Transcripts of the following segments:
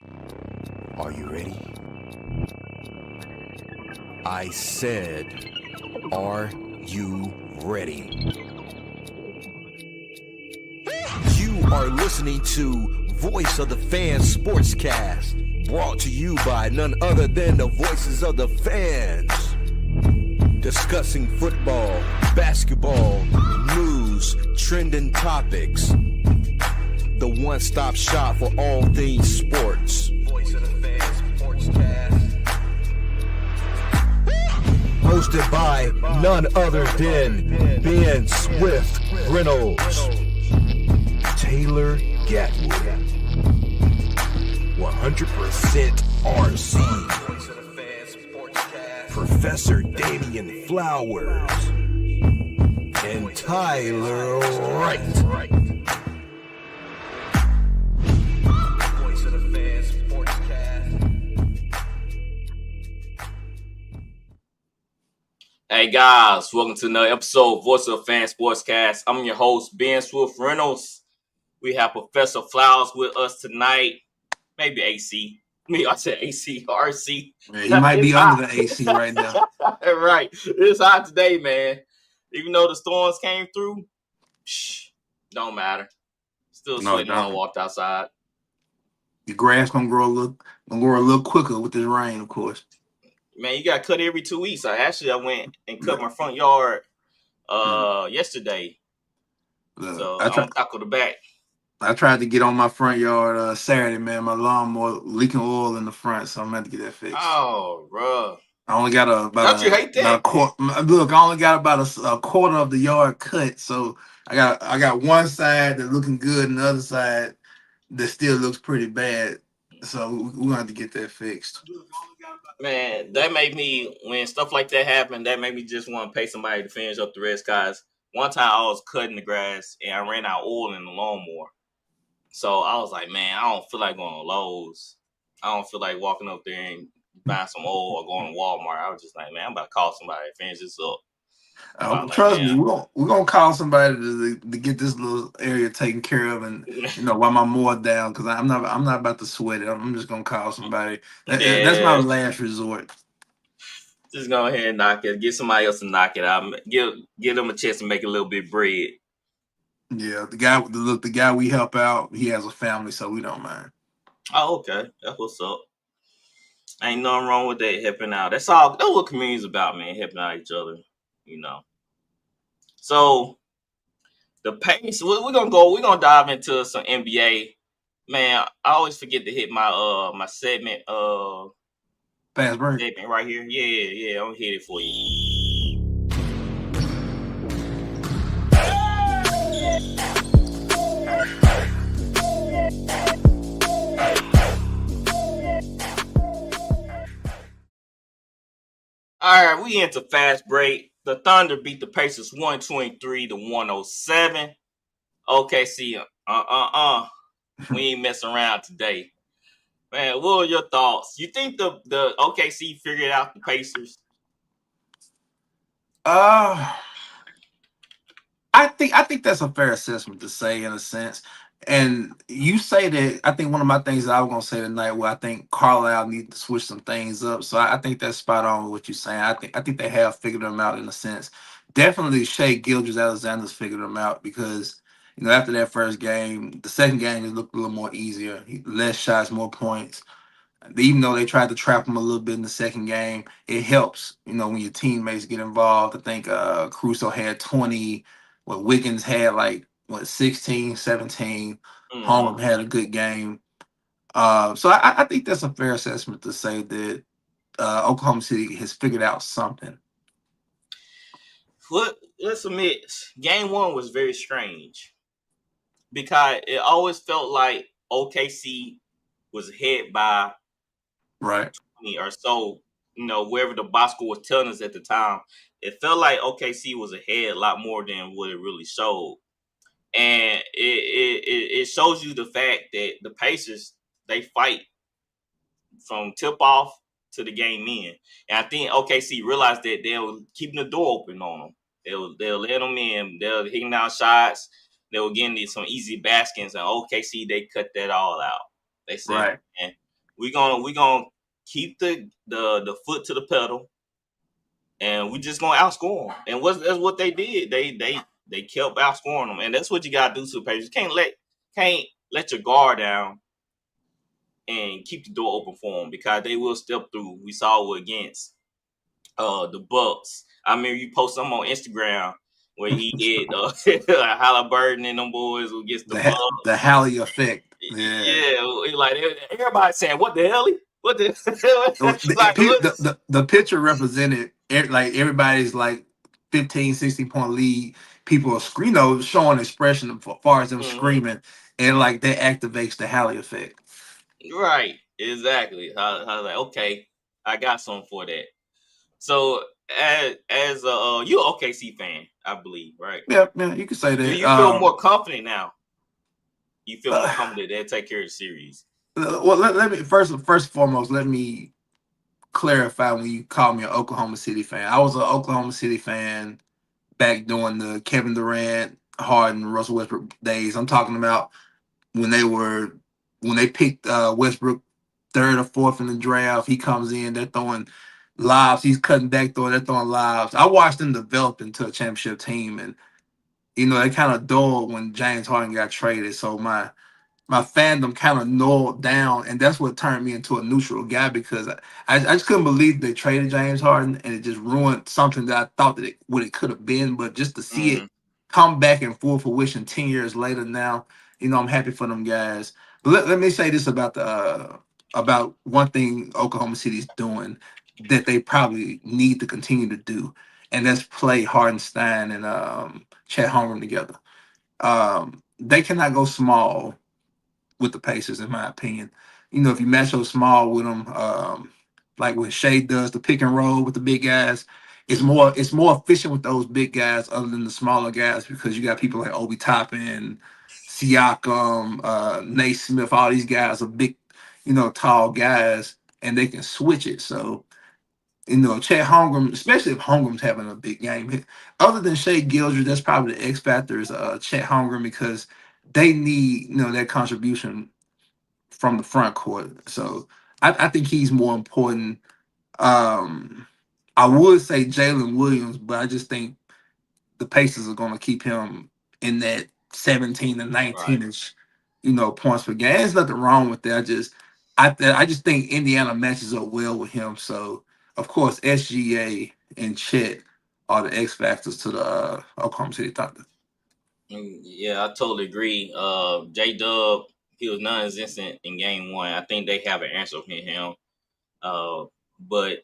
Are you ready? I said, are you ready? You are listening to Voice of the Fans Sportscast, brought to you by none other than the voices of the fans. Discussing football, basketball, news, trending topics. The one-stop shop for all things sports. Voice of the Fans Sportscast. Hosted by none other than Ben Swift Reynolds, Taylor Gatwood, 100% RC, Professor Damian Flowers, and Tyler Wright. Hey guys, welcome to another episode of Voice of the Fan Sportscast. I'm your host, Ben Swift Reynolds. We have Professor Flowers with us tonight. Maybe AC. I said AC, RC. Man, he might be under the AC right now. Right. It's hot today, man. Even though the storms came through, don't matter. Still sweating when I walked outside. The grass gonna grow a little quicker with this rain, of course. Man, you got cut every 2 weeks. I went and cut my front yard yesterday. So I'm gonna tackle the back. I tried to get on my front yard Saturday, man. My lawnmower leaking oil in the front, so I'm gonna have to get that fixed. Oh, bro. I only got Don't you hate that? Look, I only got about a quarter of the yard cut, so I got one side that's looking good and the other side that still looks pretty bad. So we're gonna have to get that fixed. Man, that made me, when stuff like that happened, that made me just want to pay somebody to finish up the rest. Cause one time I was cutting the grass and I ran out of oil in the lawnmower. So I was like, man, I don't feel like going to Lowe's. I don't feel like walking up there and buying some oil or going to Walmart. I was just like, man, I'm about to call somebody to finish this up. Trust me, we're gonna call somebody to get this little area taken care of, and while my mower down, because I'm not about to sweat it. I'm just gonna call somebody. That's my last resort. Just go ahead and knock it. Get somebody else to knock it out. Give them a chance to make a little bit of bread. Yeah, the guy we help out, he has a family, so we don't mind. Oh, okay, that's what's up. Ain't nothing wrong with that, helping out. That's what community's about, man. Helping out each other, So the pace, we're gonna dive into some NBA. Man, I always forget to hit my my segment fast break segment right here. Yeah, I'm gonna hit it for you. All right, we into fast break. The Thunder beat the Pacers 123-107. OKC, we ain't messing around today. Man, what are your thoughts? You think the OKC figured out the Pacers? I think that's a fair assessment to say, in a sense. And you say that. I think one of my things that I was gonna say tonight, where I think Carlisle needs to switch some things up. So I think that's spot on with what you're saying. I think they have figured them out in a sense. Definitely Shea Alexander's figured them out, because after that first game, the second game just looked a little more easier. Less shots, more points. Even though they tried to trap him a little bit in the second game, it helps, when your teammates get involved. I think Caruso had 20, Wiggins had 16, 17. Holland had a good game. So I think that's a fair assessment to say that Oklahoma City has figured out something. Let's admit, game one was very strange, because it always felt like OKC was ahead by 20 or so, wherever the box score was telling us at the time. It felt like OKC was ahead a lot more than what it really showed. And it shows you the fact that the Pacers, they fight from tip-off to the game in. And I think OKC realized that they were keeping the door open on them. They'll let them in. They'll hitting down shots. They were getting some easy baskets. And OKC, they cut that all out. They said, man, we're gonna keep the foot to the pedal, and we just gonna outscore them. And that's what they did. They kept outscoring them, and that's what you gotta do to the Pacers. Can't let your guard down and keep the door open for them, because they will step through. We saw it against the Bucks. I remember you post something on Instagram where he did Halliburton and them boys against the The Bucks. Halley effect. Yeah. Yeah, like everybody saying, "What the hell? What the like?" The picture represented like everybody's like 15, 16 point lead. People are showing expression as far as them screaming, and like that activates the Halley effect. Right, exactly. I was like, okay, I got something for that. So as you an OKC fan, I believe, right? Yeah, you can say that. Do you feel more confident now? You feel more confident they'll take care of the series? Well, let me first and foremost, let me clarify when you call me an Oklahoma City fan. I was an Oklahoma City fan back during the Kevin Durant, Harden, Russell Westbrook days. I'm talking about when they picked Westbrook third or fourth in the draft. He comes in, they're throwing lobs. He's cutting back door, they're throwing lobs. I watched them develop into a championship team, and they kind of dulled when James Harden got traded. So my fandom kind of gnawed down, and that's what turned me into a neutral guy, because I just couldn't believe they traded James Harden, and it just ruined something that I thought that what it could have been. But just to see it come back in full fruition 10 years later now, I'm happy for them guys. But let me say this about one thing Oklahoma City's doing that they probably need to continue to do, and that's play Hardenstein and Chet Holmgren together. They cannot go small with the Pacers, in my opinion. If you match up small with them, like when Shea does the pick and roll with the big guys, it's more efficient with those big guys other than the smaller guys, because you got people like Obi Toppin, Siakam, Naismith. All these guys are big, tall guys, and they can switch it. So Chet Holmgren, especially if Holmgren's having a big game. Other than Shea Gilders, that's probably the X factor is Chet Holmgren, because they need that contribution from the front court. So I think he's more important. I would say Jalen Williams, but I just think the Pacers are going to keep him in that 17 to 19ish, points per game. There's nothing wrong with that. I just think Indiana matches up well with him. So of course SGA and Chet are the X factors to the Oklahoma City Thunder. Yeah, I totally agree. J Dub, he was non-existent in game one. I think they have an answer for him. But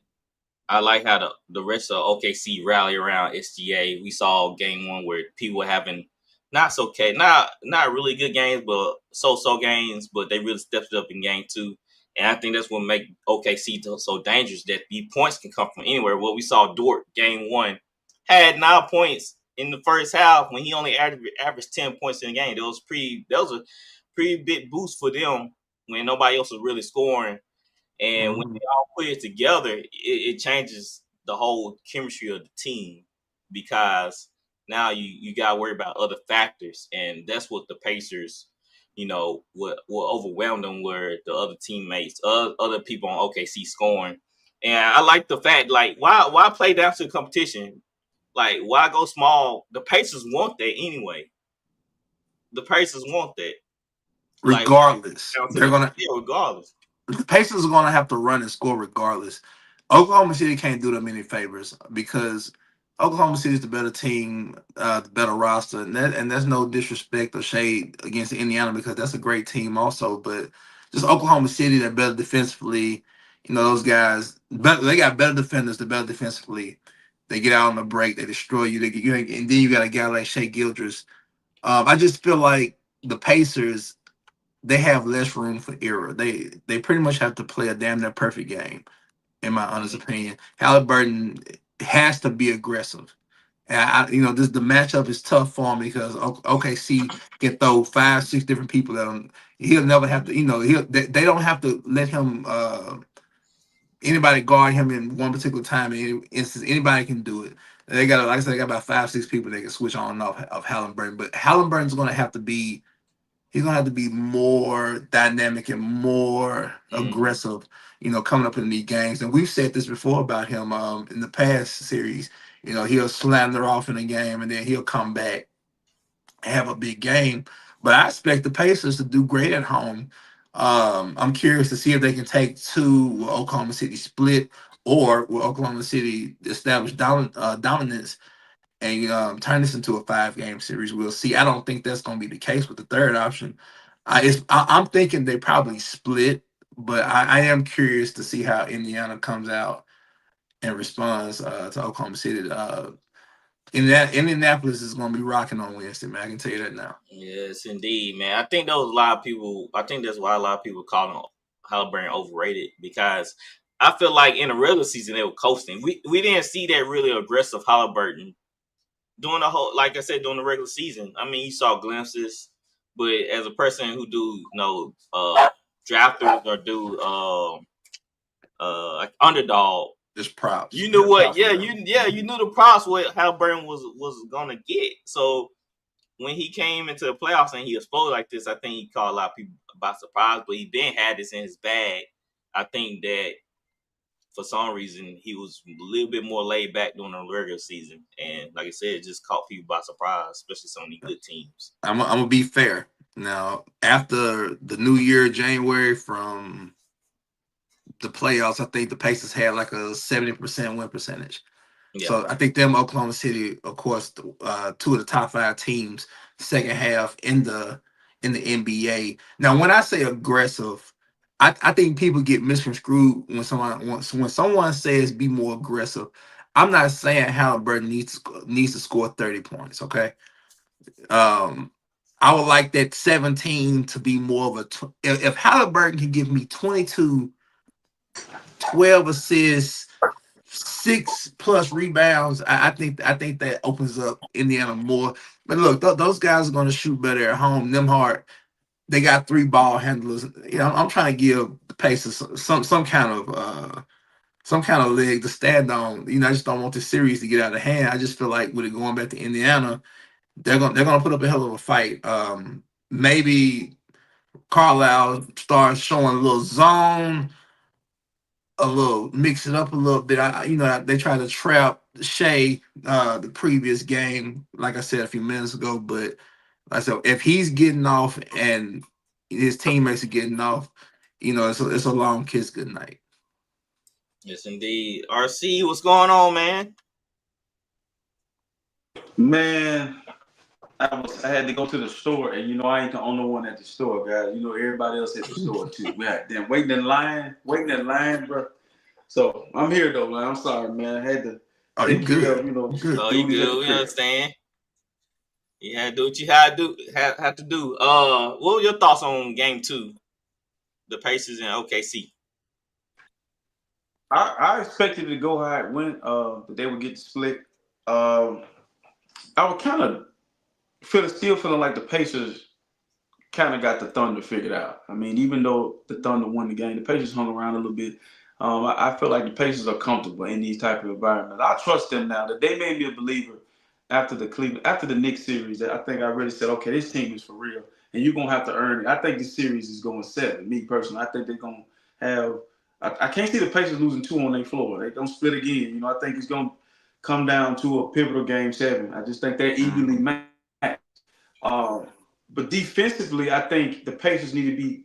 I like how the rest of OKC rally around SGA. We saw game one where people were having not really good games, but so games. But they really stepped it up in game two, and I think that's what make OKC so dangerous, that the points can come from anywhere. Well, we saw Dort game one had 9 points in the first half when he only averaged 10 points in the game. That was a pretty big boost for them when nobody else was really scoring. And when they all put it together, it changes the whole chemistry of the team, because now you got to worry about other factors. And that's what the Pacers, will overwhelm them, where the other teammates, other people on OKC scoring. And I like the fact, like, why play down to the competition? Like, why go small? The Pacers want that anyway. The Pacers want that. Regardless. Regardless. The Pacers are going to have to run and score regardless. Oklahoma City can't do them any favors, because Oklahoma City is the better team, the better roster, and there's no disrespect or shade against Indiana, because that's a great team also. But just Oklahoma City, they're better defensively. Those guys, they got better defenders, they're better defensively. They get out on the break, they destroy you. And then you got a guy like Shea Gilders. I just feel like the Pacers, they have less room for error. They pretty much have to play a damn near perfect game, in my honest opinion. Halliburton has to be aggressive. And the matchup is tough for him, because OKC can throw 5, 6 different people at him. He'll never have to. They don't have to let him anybody guard him in one particular time. Anybody can do it. They got, like I said, they got about 5, 6 people they can switch on and off of Halliburton. But Halliburton's going to have to be He's gonna have to be more dynamic and more aggressive, coming up in these games. And we've said this before about him in the past series. He'll slander off in a game and then he'll come back and have a big game. But I expect the Pacers to do great at home. I'm curious to see if they can take two with Oklahoma City split or will Oklahoma City establish dominance and turn this into a 5-game series. We'll see. I don't think that's going to be the case with the third option. I'm thinking they probably split, but I am curious to see how Indiana comes out and responds to Oklahoma City. Indianapolis is going to be rocking on Wednesday, man. I can tell you that now. Yes, indeed, man. I think there was a lot of people. I think that's why a lot of people call him Halliburton overrated, because I feel like in the regular season they were coasting. We didn't see that really aggressive Halliburton during the whole, like I said, during the regular season. I mean, you saw glimpses, but as a person who do drafters or do underdog, just props. You knew what? Yeah, you knew the props what Halliburton was gonna get. So when he came into the playoffs and he exploded like this, I think he caught a lot of people by surprise. But he been had this in his bag. I think that for some reason he was a little bit more laid back during the regular season, and like I said, it just caught people by surprise, especially some of these good teams. I'm gonna be fair. Now, after the new year, January, from the playoffs, I think the Pacers had like a 70% win percentage. Yeah. So I think them, Oklahoma City, of course, two of the top 5 teams, second half in the NBA. Now, when I say aggressive, I think people get misconstrued when someone says be more aggressive. I'm not saying Halliburton needs to score 30 points. Okay. I would like that 17 to be more of if Halliburton can give me 22, 12 assists, 6+ rebounds, I think that opens up Indiana more. But look, those guys are going to shoot better at home. Nembhard, they got 3 ball handlers. I'm trying to give the Pacers some kind of leg to stand on. I just don't want the series to get out of hand. I just feel like with it going back to Indiana, they're gonna put up a hell of a fight. Maybe Carlisle starts showing a little zone, mix it up a little bit. They try to trap Shea the previous game, like I said a few minutes ago. But like I said, if he's getting off and his teammates are getting off, it's a long kiss goodnight. Yes, indeed. RC, what's going on, man? Man, I had to go to the store, and I ain't the only one at the store, guys. Everybody else at the store too. We had them waiting in line, bro. So I'm here though, man. I'm sorry, man. I had to. Oh, you good? Good. Oh, you good? We understand. You had to do what you had to do. What were your thoughts on Game 2, the Pacers and OKC? I expected it to go how it went. But they would get split. I would kind of still feeling like the Pacers kind of got the Thunder figured out. I mean, even though the Thunder won the game, the Pacers hung around a little bit. I feel like the Pacers are comfortable in these type of environments. I trust them now. That they made me a believer after the Knicks series. I think I really said, okay, this team is for real, and you're gonna have to earn it. I think this series is going 7. Me personally, I think they're gonna have. I can't see the Pacers losing 2 on their floor. They don't split again. I think it's gonna come down to a pivotal Game 7. I just think they're evenly matched. But defensively, I think the Pacers need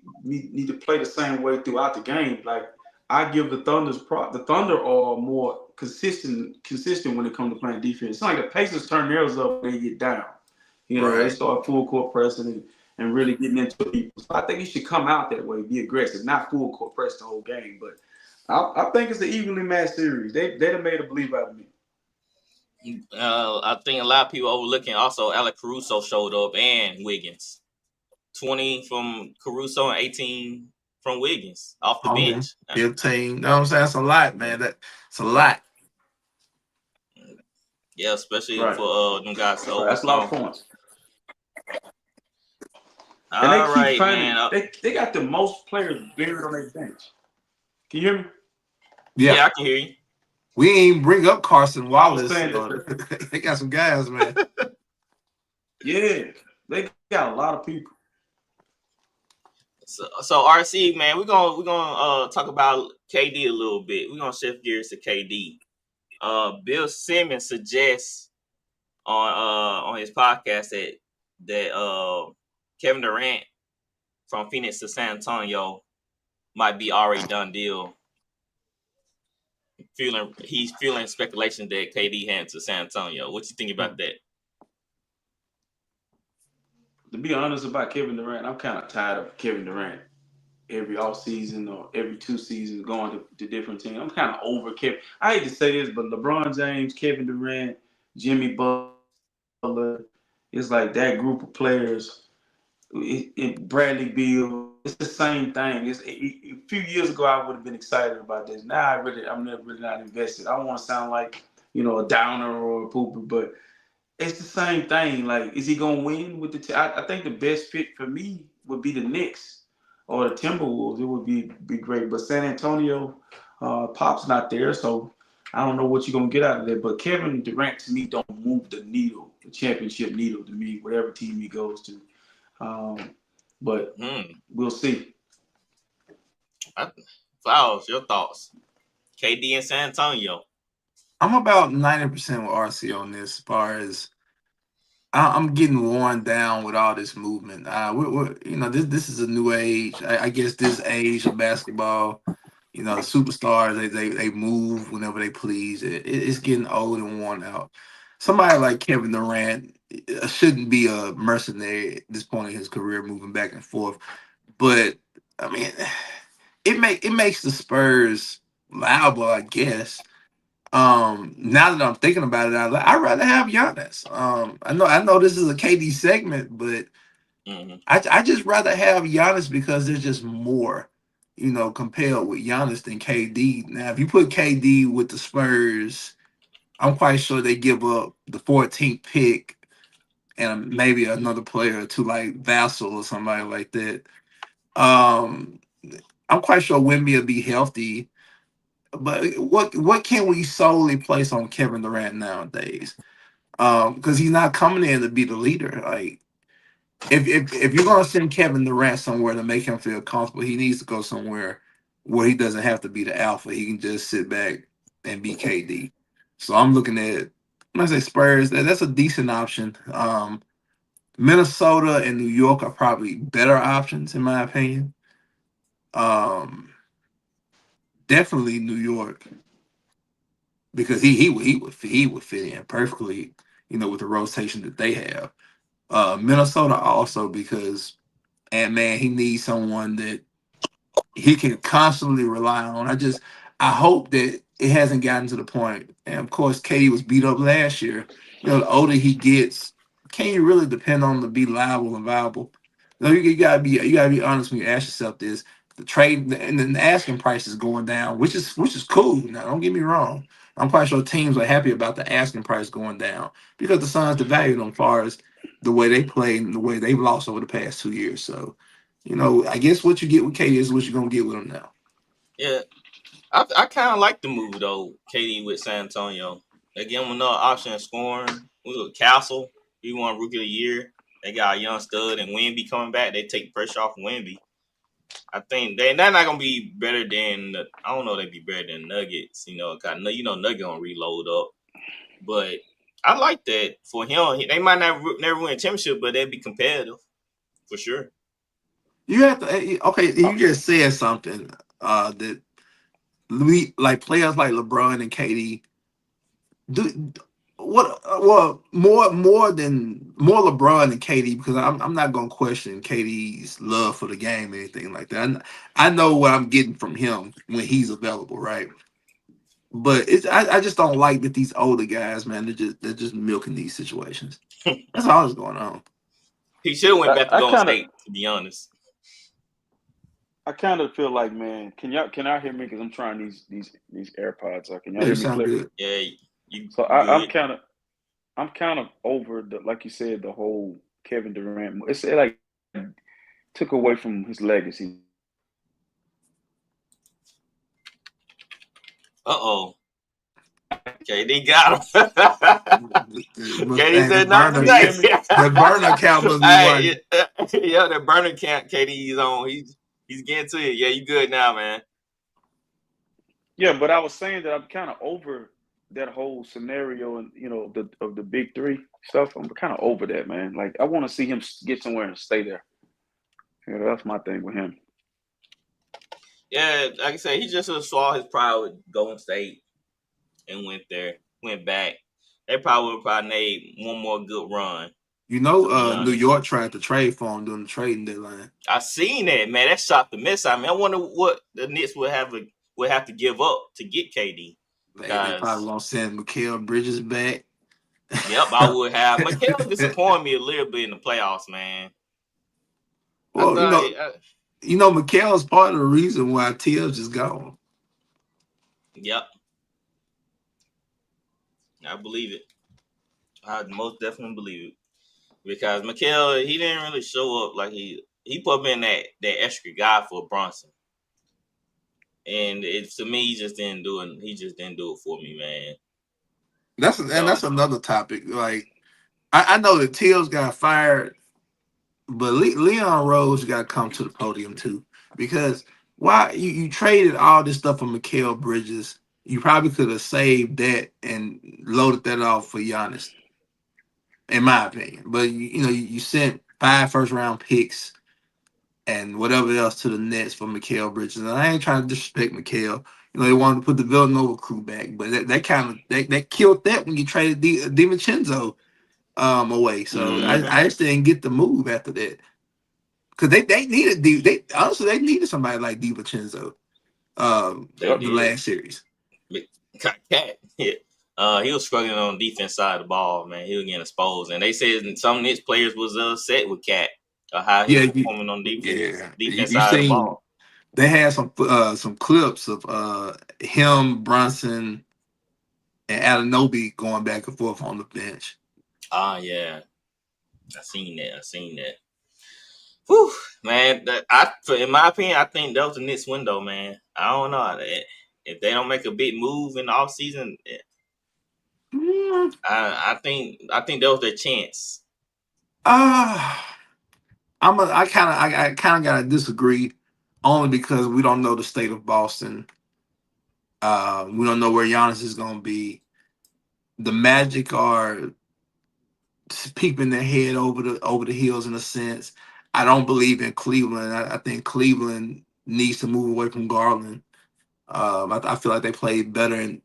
to play the same way throughout the game. Like I give the the Thunder are more consistent when it comes to playing defense. It's not like the Pacers turn theirs up when they get down. They start full court pressing and really getting into people. So I think it should come out that way, be aggressive, not full court press the whole game. But I think it's an evenly matched series. They done made a believe out of me. I think a lot of people overlooking also Alec Caruso showed up and Wiggins. 20 from Caruso and 18 from Wiggins off the bench. 15. You know what I'm saying? That's a lot, man. That's a lot. Yeah, especially for them guys. So that's a lot of points. And they keep trying, man. They got the most players buried on their bench. Can you hear me? Yeah, I can hear you. We ain't even bring up Carson Wallace. They got some guys, man. Yeah, they got a lot of people. So RC, man, we're gonna talk about KD a little bit. We're gonna shift gears to KD. Bill Simmons suggests on his podcast that Kevin Durant from Phoenix to San Antonio might be already done deal. He's feeling speculation that KD heading to San Antonio. What you think about that? To be honest about Kevin Durant, I'm kind of tired of Kevin Durant every offseason or every 2 seasons going to different teams. I'm kind of over Kevin. I hate to say this, but LeBron James, Kevin Durant, Jimmy Butler, it's like that group of players. Bradley Beal, it's the same thing. A few years ago, I would have been excited about this. Now I'm really not invested. I don't want to sound like a downer or a pooper, but it's the same thing. Like, is he gonna win with the team? I think the best fit for me would be the Knicks or the Timberwolves. It would be great. But San Antonio, Pop's not there, so I don't know what you're gonna get out of there. But Kevin Durant to me don't move the needle, the championship needle to me, whatever team he goes to. But we'll see. Flowers, your thoughts? KD in San Antonio. I'm about 90% with RC on this. As far as I'm getting worn down with all this movement. This is a new age. I guess this age of basketball, the superstars they move whenever they please. It's getting old and worn out. Somebody like Kevin Durant shouldn't be a mercenary at this point in his career, moving back and forth. But I mean, it makes the Spurs liable, I guess. Now that I'm thinking about it, I'd rather have Giannis. I know this is a KD segment, but I just rather have Giannis because there's just more, compared with Giannis than KD. Now, if you put KD with the Spurs, I'm quite sure they give up the 14th pick and maybe another player to like Vassell or somebody like that. I'm quite sure Wemby will be healthy. But what can we solely place on Kevin Durant nowadays? Because he's not coming in to be the leader. Like, if you're gonna send Kevin Durant somewhere to make him feel comfortable, he needs to go somewhere where he doesn't have to be the alpha. He can just sit back and be KD. So I'm looking at, when I say Spurs, that's a decent option. Minnesota and New York are probably better options in my opinion. Definitely New York, because he would fit in perfectly, with the rotation that they have. Minnesota also because, and man, he needs someone that he can constantly rely on. I hope that it hasn't gotten to the point. And of course, KD was beat up last year. The older he gets, can you really depend on him to be liable and viable? You gotta be honest when you ask yourself this. The trade and the asking price is going down, which is cool. Now, don't get me wrong. I'm quite sure teams are happy about the asking price going down because the Suns devalued them as far as the way they played and the way they've lost over the past 2 years. So, I guess what you get with KD is what you're gonna get with him now. Yeah, I kind of like the move though. KD with San Antonio. They give him another option in scoring. We look Castle. He won Rookie of the Year. They got a young stud and Wemby coming back. They take pressure off Wemby. I think they're not gonna be better than. I don't know. They'd be better than Nuggets. Cause Nuggets gonna reload up. But I like that for him. They might never win a championship, but they'd be competitive for sure. You have to. Okay, you just said something that like players like LeBron and KD do. Well, more LeBron than KD, because I'm not gonna question KD's love for the game or anything like that. I know what I'm getting from him when he's available, right? But I just don't like that these older guys, man, they're just milking these situations. That's all that's going on. He should have went back to Golden State, to be honest. I kind of feel like, man, can y'all hear me? Because I'm trying these AirPods. Can y'all hear me clearly? Yeah. So I'm kind of over the, like you said, the whole Kevin Durant. It like took away from his legacy. Uh-oh. KD got him. KD said not today. The burner count was one. Yeah, the burner count KD's on. He's getting to it. Yeah, you good now, man. Yeah, but I was saying that I'm kind of over that whole scenario and of the big three stuff. I'm kind of over that, man. Like I want to see him get somewhere and stay there. That's my thing with him. Yeah, like I said, he just saw his pride with Golden State and went back. They probably made one more good run. New York tried to trade for him during the trading deadline. I seen that, man. That shot the miss out. I wonder what the Knicks would have to give up to get KD. They probably won't send Mikal Bridges back. Yep, I would have. Mikal disappointed me a little bit in the playoffs, man. Well, Mikal's part of the reason why Tibbs is gone. Yep. I believe it. I most definitely believe it. Because Mikal, he didn't really show up like he put in that extra guy for Bronson. And to me, he just didn't do it for me, man. That's another topic. Like I know that Tibbs got fired, but Leon Rose got to come to the podium too. Because why you traded all this stuff for Mikal Bridges? You probably could have saved that and loaded that off for Giannis, in my opinion. But you sent 5 first-round picks and whatever else to the Nets for Mikal Bridges. And I ain't trying to disrespect Mikal. They wanted to put the Villanova crew back, but that killed that when you traded DiVincenzo away. So I just didn't get the move after that. Because they needed somebody like DiVincenzo the last series. Cat, yeah. He was struggling on the defense side of the ball, man. He was getting exposed. And they said some Knicks players was upset with Cat. How he was performing on defense side of the ball. They had some clips of him, Brunson, and Anunoby going back and forth on the bench. Yeah. I seen that. Whew, man. In my opinion, I think that was the Knicks window, man. I don't know. If they don't make a big move in the offseason, I think that was their chance. I kind of gotta disagree, only because we don't know the state of Boston. We don't know where Giannis is gonna be. The Magic are peeping their head over the hills in a sense. I don't believe in Cleveland. I think Cleveland needs to move away from Garland. I feel like they played better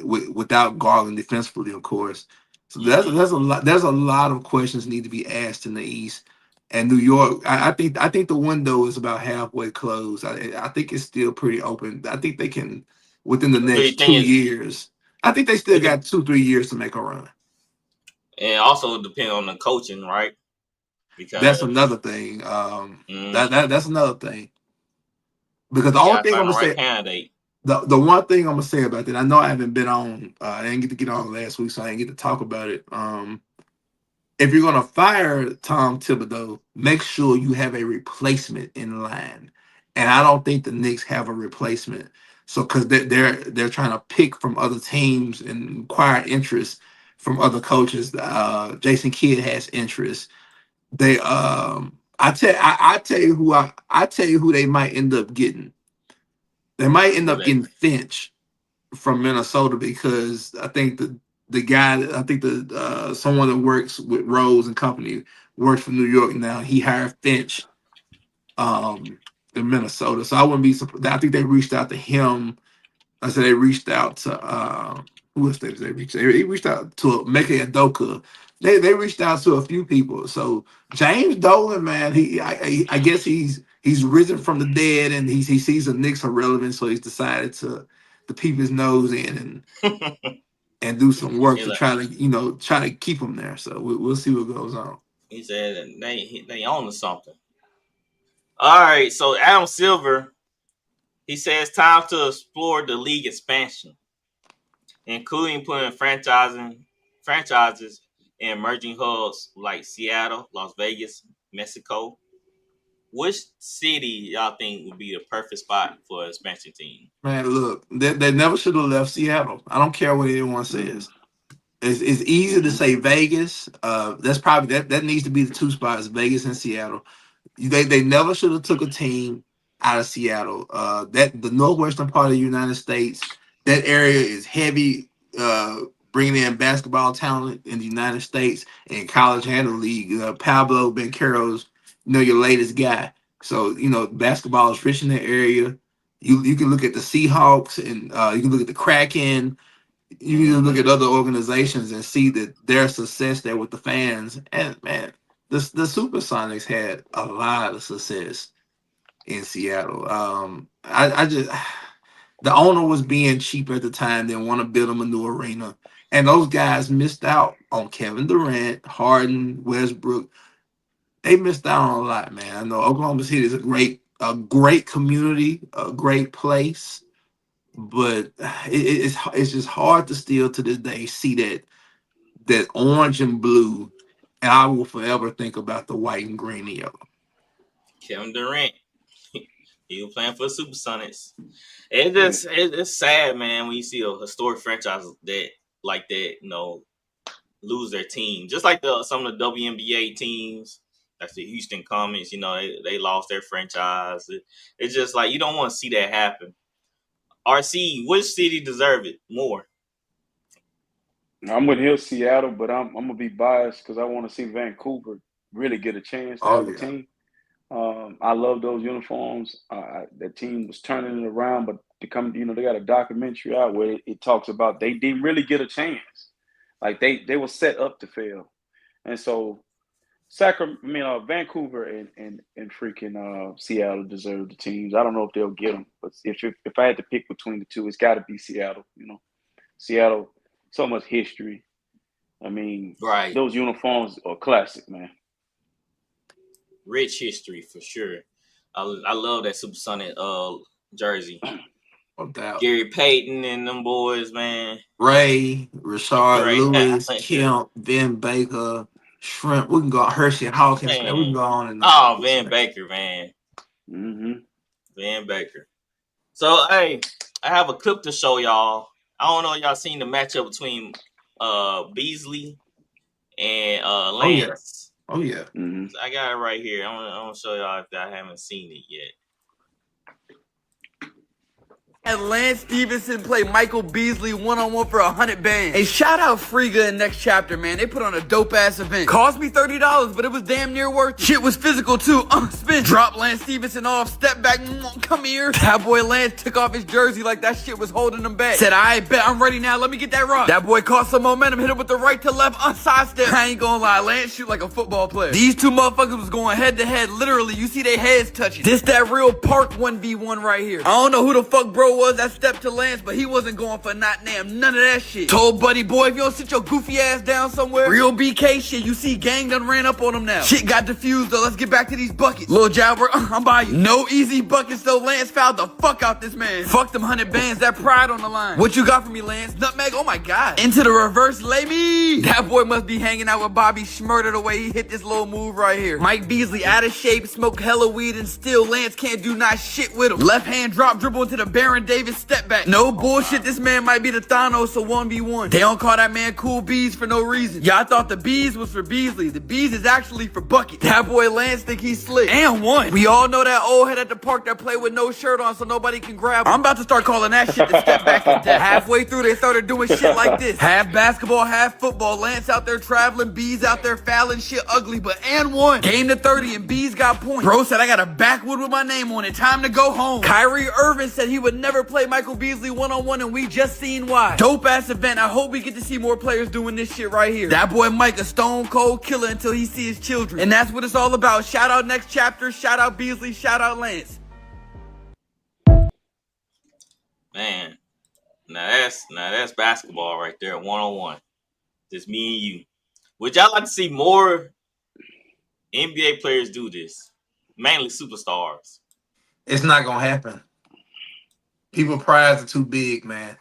without Garland defensively, of course. So there's a lot of questions need to be asked in the East. And New York, I think the window is about halfway closed. I think it's still pretty open. I think they can, within the next 2 years. I think they still got 2-3 years to make a run. And also depend on the coaching, right? Because that's another thing. That's another thing. Because the only thing I'm gonna say, the one thing I'm gonna say about that, I know I haven't been on. I didn't get to get on last week, so I didn't get to talk about it. If you're gonna fire Tom Thibodeau, make sure you have a replacement in line. And I don't think the Knicks have a replacement. So because they're trying to pick from other teams and acquire interest from other coaches. Jason Kidd has interest. They I tell you who they might end up getting. They might end up getting Finch from Minnesota, because I think someone that works with Rose and company works for New York now. He hired Finch in Minnesota. So I wouldn't be surprised. I think they reached out to him. I said they reached out to who else they reached? They reached out to Meka Adoka. They reached out to a few people. So James Dolan, man, I guess he's risen from the dead, and he sees the Knicks are relevant, so he's decided to peep his nose in and do some work to try to keep them there. So we'll see what goes on. He said they own something. All right, so Adam Silver, he says time to explore the league expansion, including putting franchises in emerging hubs like Seattle, Las Vegas, Mexico. Which city y'all think would be the perfect spot for an expansion team? Man, look, they never should have left Seattle. I don't care what anyone says. It's easy to say Vegas. That's probably that needs to be the two spots, Vegas and Seattle. They never should have took a team out of Seattle. That the northwestern part of the United States, that area is heavy. Bringing in basketball talent in the United States and college and the league. Pablo Banchero's, your latest guy. So basketball is rich in the area. You can look at the Seahawks and you can look at the Kraken. You can look at other organizations and see that their success there with the fans. And man, the Supersonics had a lot of success in Seattle. I just the owner was being cheap at the time. They want to build them a new arena, and those guys missed out on Kevin Durant, Harden, Westbrook. They missed out on a lot, man. I know Oklahoma City is a great community, a great place, but it's just hard to still to this day see that orange and blue, and I will forever think about the white and green and yellow. Kevin Durant, he was playing for the Supersonics. It's sad, man, when you see a historic franchise like that, lose their team. Just like some of the WNBA teams, that's the Houston Comets, they lost their franchise. It's just like you don't want to see that happen. RC, which city deserve it more? I'm with Hill Seattle, but I'm gonna be biased because I want to see Vancouver really get a chance to have a team. I love those uniforms. The team was turning it around, but they got a documentary out where it talks about they didn't really get a chance. Like they were set up to fail, and so Vancouver and freaking Seattle deserve the teams. I don't know if they'll get them, but if I had to pick between the two, it's got to be Seattle. Seattle, so much history. I mean, right? Those uniforms are classic, man. Rich history for sure. I love that Supersonic jersey. No doubt. Gary Payton and them boys, man. Ray, Rashard Lewis, Kemp, Ben Baker, Shrimp. We can go Hershey Hawkins. Man. We can go on and on. Ben Baker, man. Mm-hmm. Ben Baker. So, hey, I have a clip to show y'all. I don't know if y'all seen the matchup between Beasley and Lance. Oh yeah. Mm-hmm. I got it right here. I'm gonna show y'all if I haven't seen it yet. And Lance Stevenson played Michael Beasley one-on-one for 100 bands. Hey, shout out Friga in Next Chapter, man. They put on a dope-ass event. Cost me $30, but it was damn near worth it. Shit was physical, too. Spin. Drop Lance Stevenson off, step back, come here. That boy Lance took off his jersey like that shit was holding him back. Said, I bet I'm ready now. Let me get that rock. That boy caught some momentum, hit him with the right to left, side step. I ain't gonna lie, Lance shoot like a football player. These two motherfuckers was going head-to-head. Literally, you see their heads touching. This that real park 1v1 right here. I don't know who the fuck bro was that stepped to Lance, but he wasn't going for none of that shit. Told buddy boy, if you don't sit your goofy ass down somewhere, real BK shit, you see gang done ran up on him now. Shit got diffused though, let's get back to these buckets. Lil Jalbert, I'm by you. No easy buckets though, Lance fouled the fuck out this man. Fuck them 100 bands, that pride on the line. What you got for me, Lance? Nutmeg, oh my god. Into the reverse, lay me. That boy must be hanging out with Bobby Schmurder the way he hit this little move right here. Mike Beasley out of shape, smoked hella weed, and still Lance can't do not shit with him. Left hand drop dribble into the Baron Davis step back. No bullshit, this man might be the Thanos of 1v1. They don't call that man Cool Bees for no reason. Yeah, I thought the Bees was for Beasley. The Bees is actually for Bucket. That boy Lance think he's slick. And one. We all know that old head at the park that played with no shirt on so nobody can grab him. I'm about to start calling that shit the step back and death. Halfway through, they started doing shit like this. Half basketball, half football. Lance out there traveling, Bees out there fouling shit ugly, but and one. Game to 30 and Bees got points. Bro said, I got a backwood with my name on it. Time to go home. Kyrie Irving said he would never play Michael Beasley one-on-one, and we just seen why. Dope ass event. I hope we get to see more players doing this shit right here. That boy Mike a stone cold killer until he see his children. And that's what it's all about. Shout out Next Chapter, shout out Beasley, shout out Lance. Man, now that's basketball right there, one-on-one. Just me and you. Would y'all like to see more NBA players do this? Mainly superstars. It's not gonna happen. People prides are too big, man.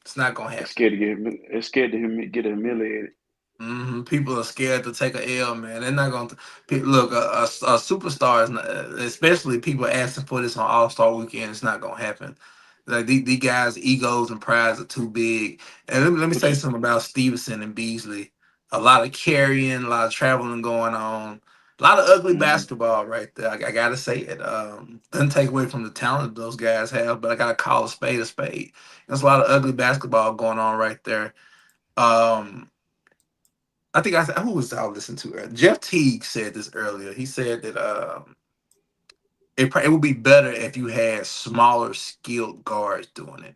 It's not gonna happen. It's scared to get humiliated. Mm-hmm. People are scared to take a L, man. They're not gonna look. A superstar is not, especially people asking for this on All-Star Weekend. It's not gonna happen. Like these guys' egos and prides are too big. And let me say something about Stevenson and Beasley. A lot of carrying, a lot of traveling going on. A lot of ugly basketball right there. I gotta say it. Doesn't take away from the talent those guys have, but I gotta call a spade a spade. There's a lot of ugly basketball going on right there. I think who was I listening to earlier? Jeff Teague said this earlier. He said that it would be better if you had smaller, skilled guards doing it,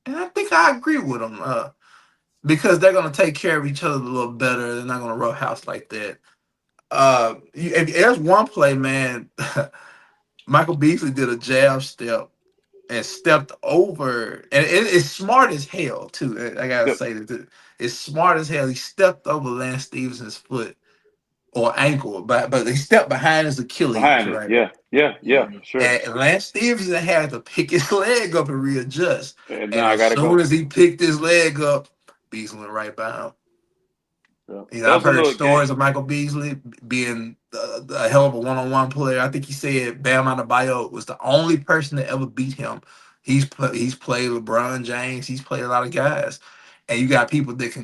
and I think I agree with him. Because they're gonna take care of each other a little better. They're not gonna roughhouse like that. If there's one play, man, Michael Beasley did a jab step and stepped over, and it's smart as hell too. I gotta say that it's smart as hell. He stepped over Lance Stevenson's foot or ankle, but he stepped behind his Achilles, right? Sure. And Lance Stevenson had to pick his leg up and readjust. And as soon as he picked his leg up, Beasley went right by him. You know, I've heard stories of Michael Beasley being a hell of a one-on-one player. I think he said Bam Adebayo was the only person that ever beat him. He's played LeBron James. He's played a lot of guys, and you got people that can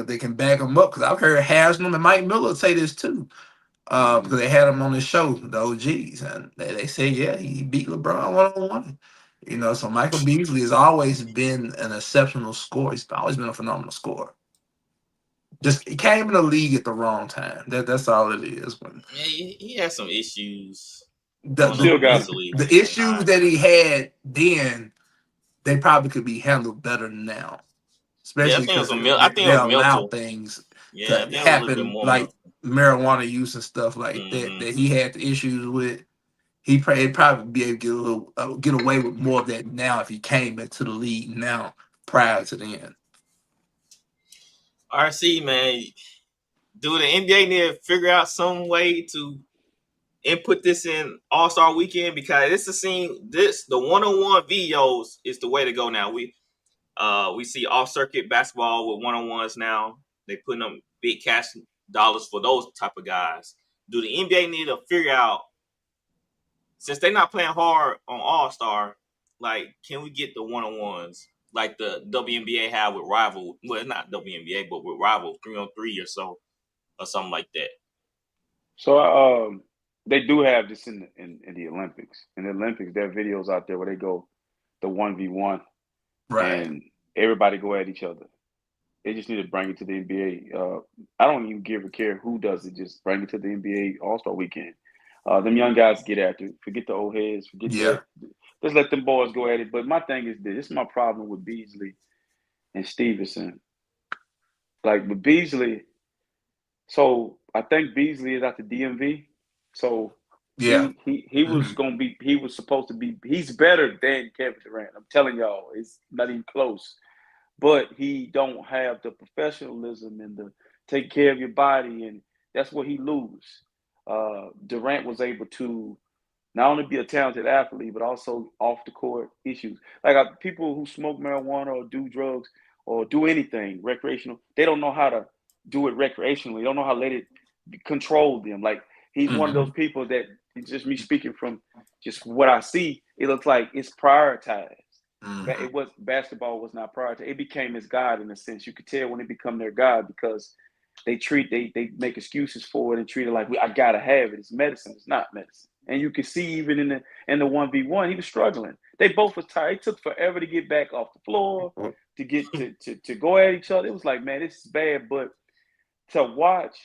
they can back him up. Because I've heard Haslam and Mike Miller say this too, because they had him on the show, the OGs, and they say he beat LeBron one-on-one. You know, so Michael Beasley has always been an exceptional scorer. He's always been a phenomenal scorer. Just he came in the league at the wrong time. That's all it is. Yeah, he has some issues. The issues that he had then, they probably could be handled better now. Especially because they allow things to happen, like marijuana use and stuff like that he had the issues with. He'd probably be able to get away with more of that now if he came into the league now prior to then. RC, man, do the NBA need to figure out some way to input this in All-Star Weekend? Because the one-on-one videos is the way to go now. We see off-circuit basketball with one-on-ones now. They putting up big cash dollars for those type of guys. Do the NBA need to figure out, since they're not playing hard on All-Star, like, can we get the one-on-ones like the WNBA have with Rival? Well, not WNBA, but with Rival 3-on-3 or so, or something like that. So they do have this in the Olympics. In the Olympics, there are videos out there where they go the 1v1, right, and everybody go at each other. They just need to bring it to the NBA. I don't even give a care who does it. Just bring it to the NBA All-Star Weekend. Them young guys get after it. Forget the old heads. Just let them boys go at it. But my thing is this is my problem with Beasley and Stevenson. Like with Beasley, so I think Beasley is at the DMV. So he was supposed to be. He's better than Kevin Durant. I'm telling y'all, it's not even close. But he don't have the professionalism and the take care of your body, and that's what he lose. Durant was able to not only be a talented athlete, but also off the court issues. Like people who smoke marijuana or do drugs or do anything recreational, they don't know how to do it recreationally. They don't know how to let it control them. Like he's one of those people that, it's just me speaking from just what I see, it looks like it's prioritized. It was basketball was not prioritized. It became his God in a sense. You could tell when it become their God because they make excuses for it and treat it like I gotta have it. It's medicine. It's not medicine. And you can see even in the 1v1, he was struggling. They both was tired. It took forever to get back off the floor, to get to go at each other. It was like, man, this is bad. But to watch,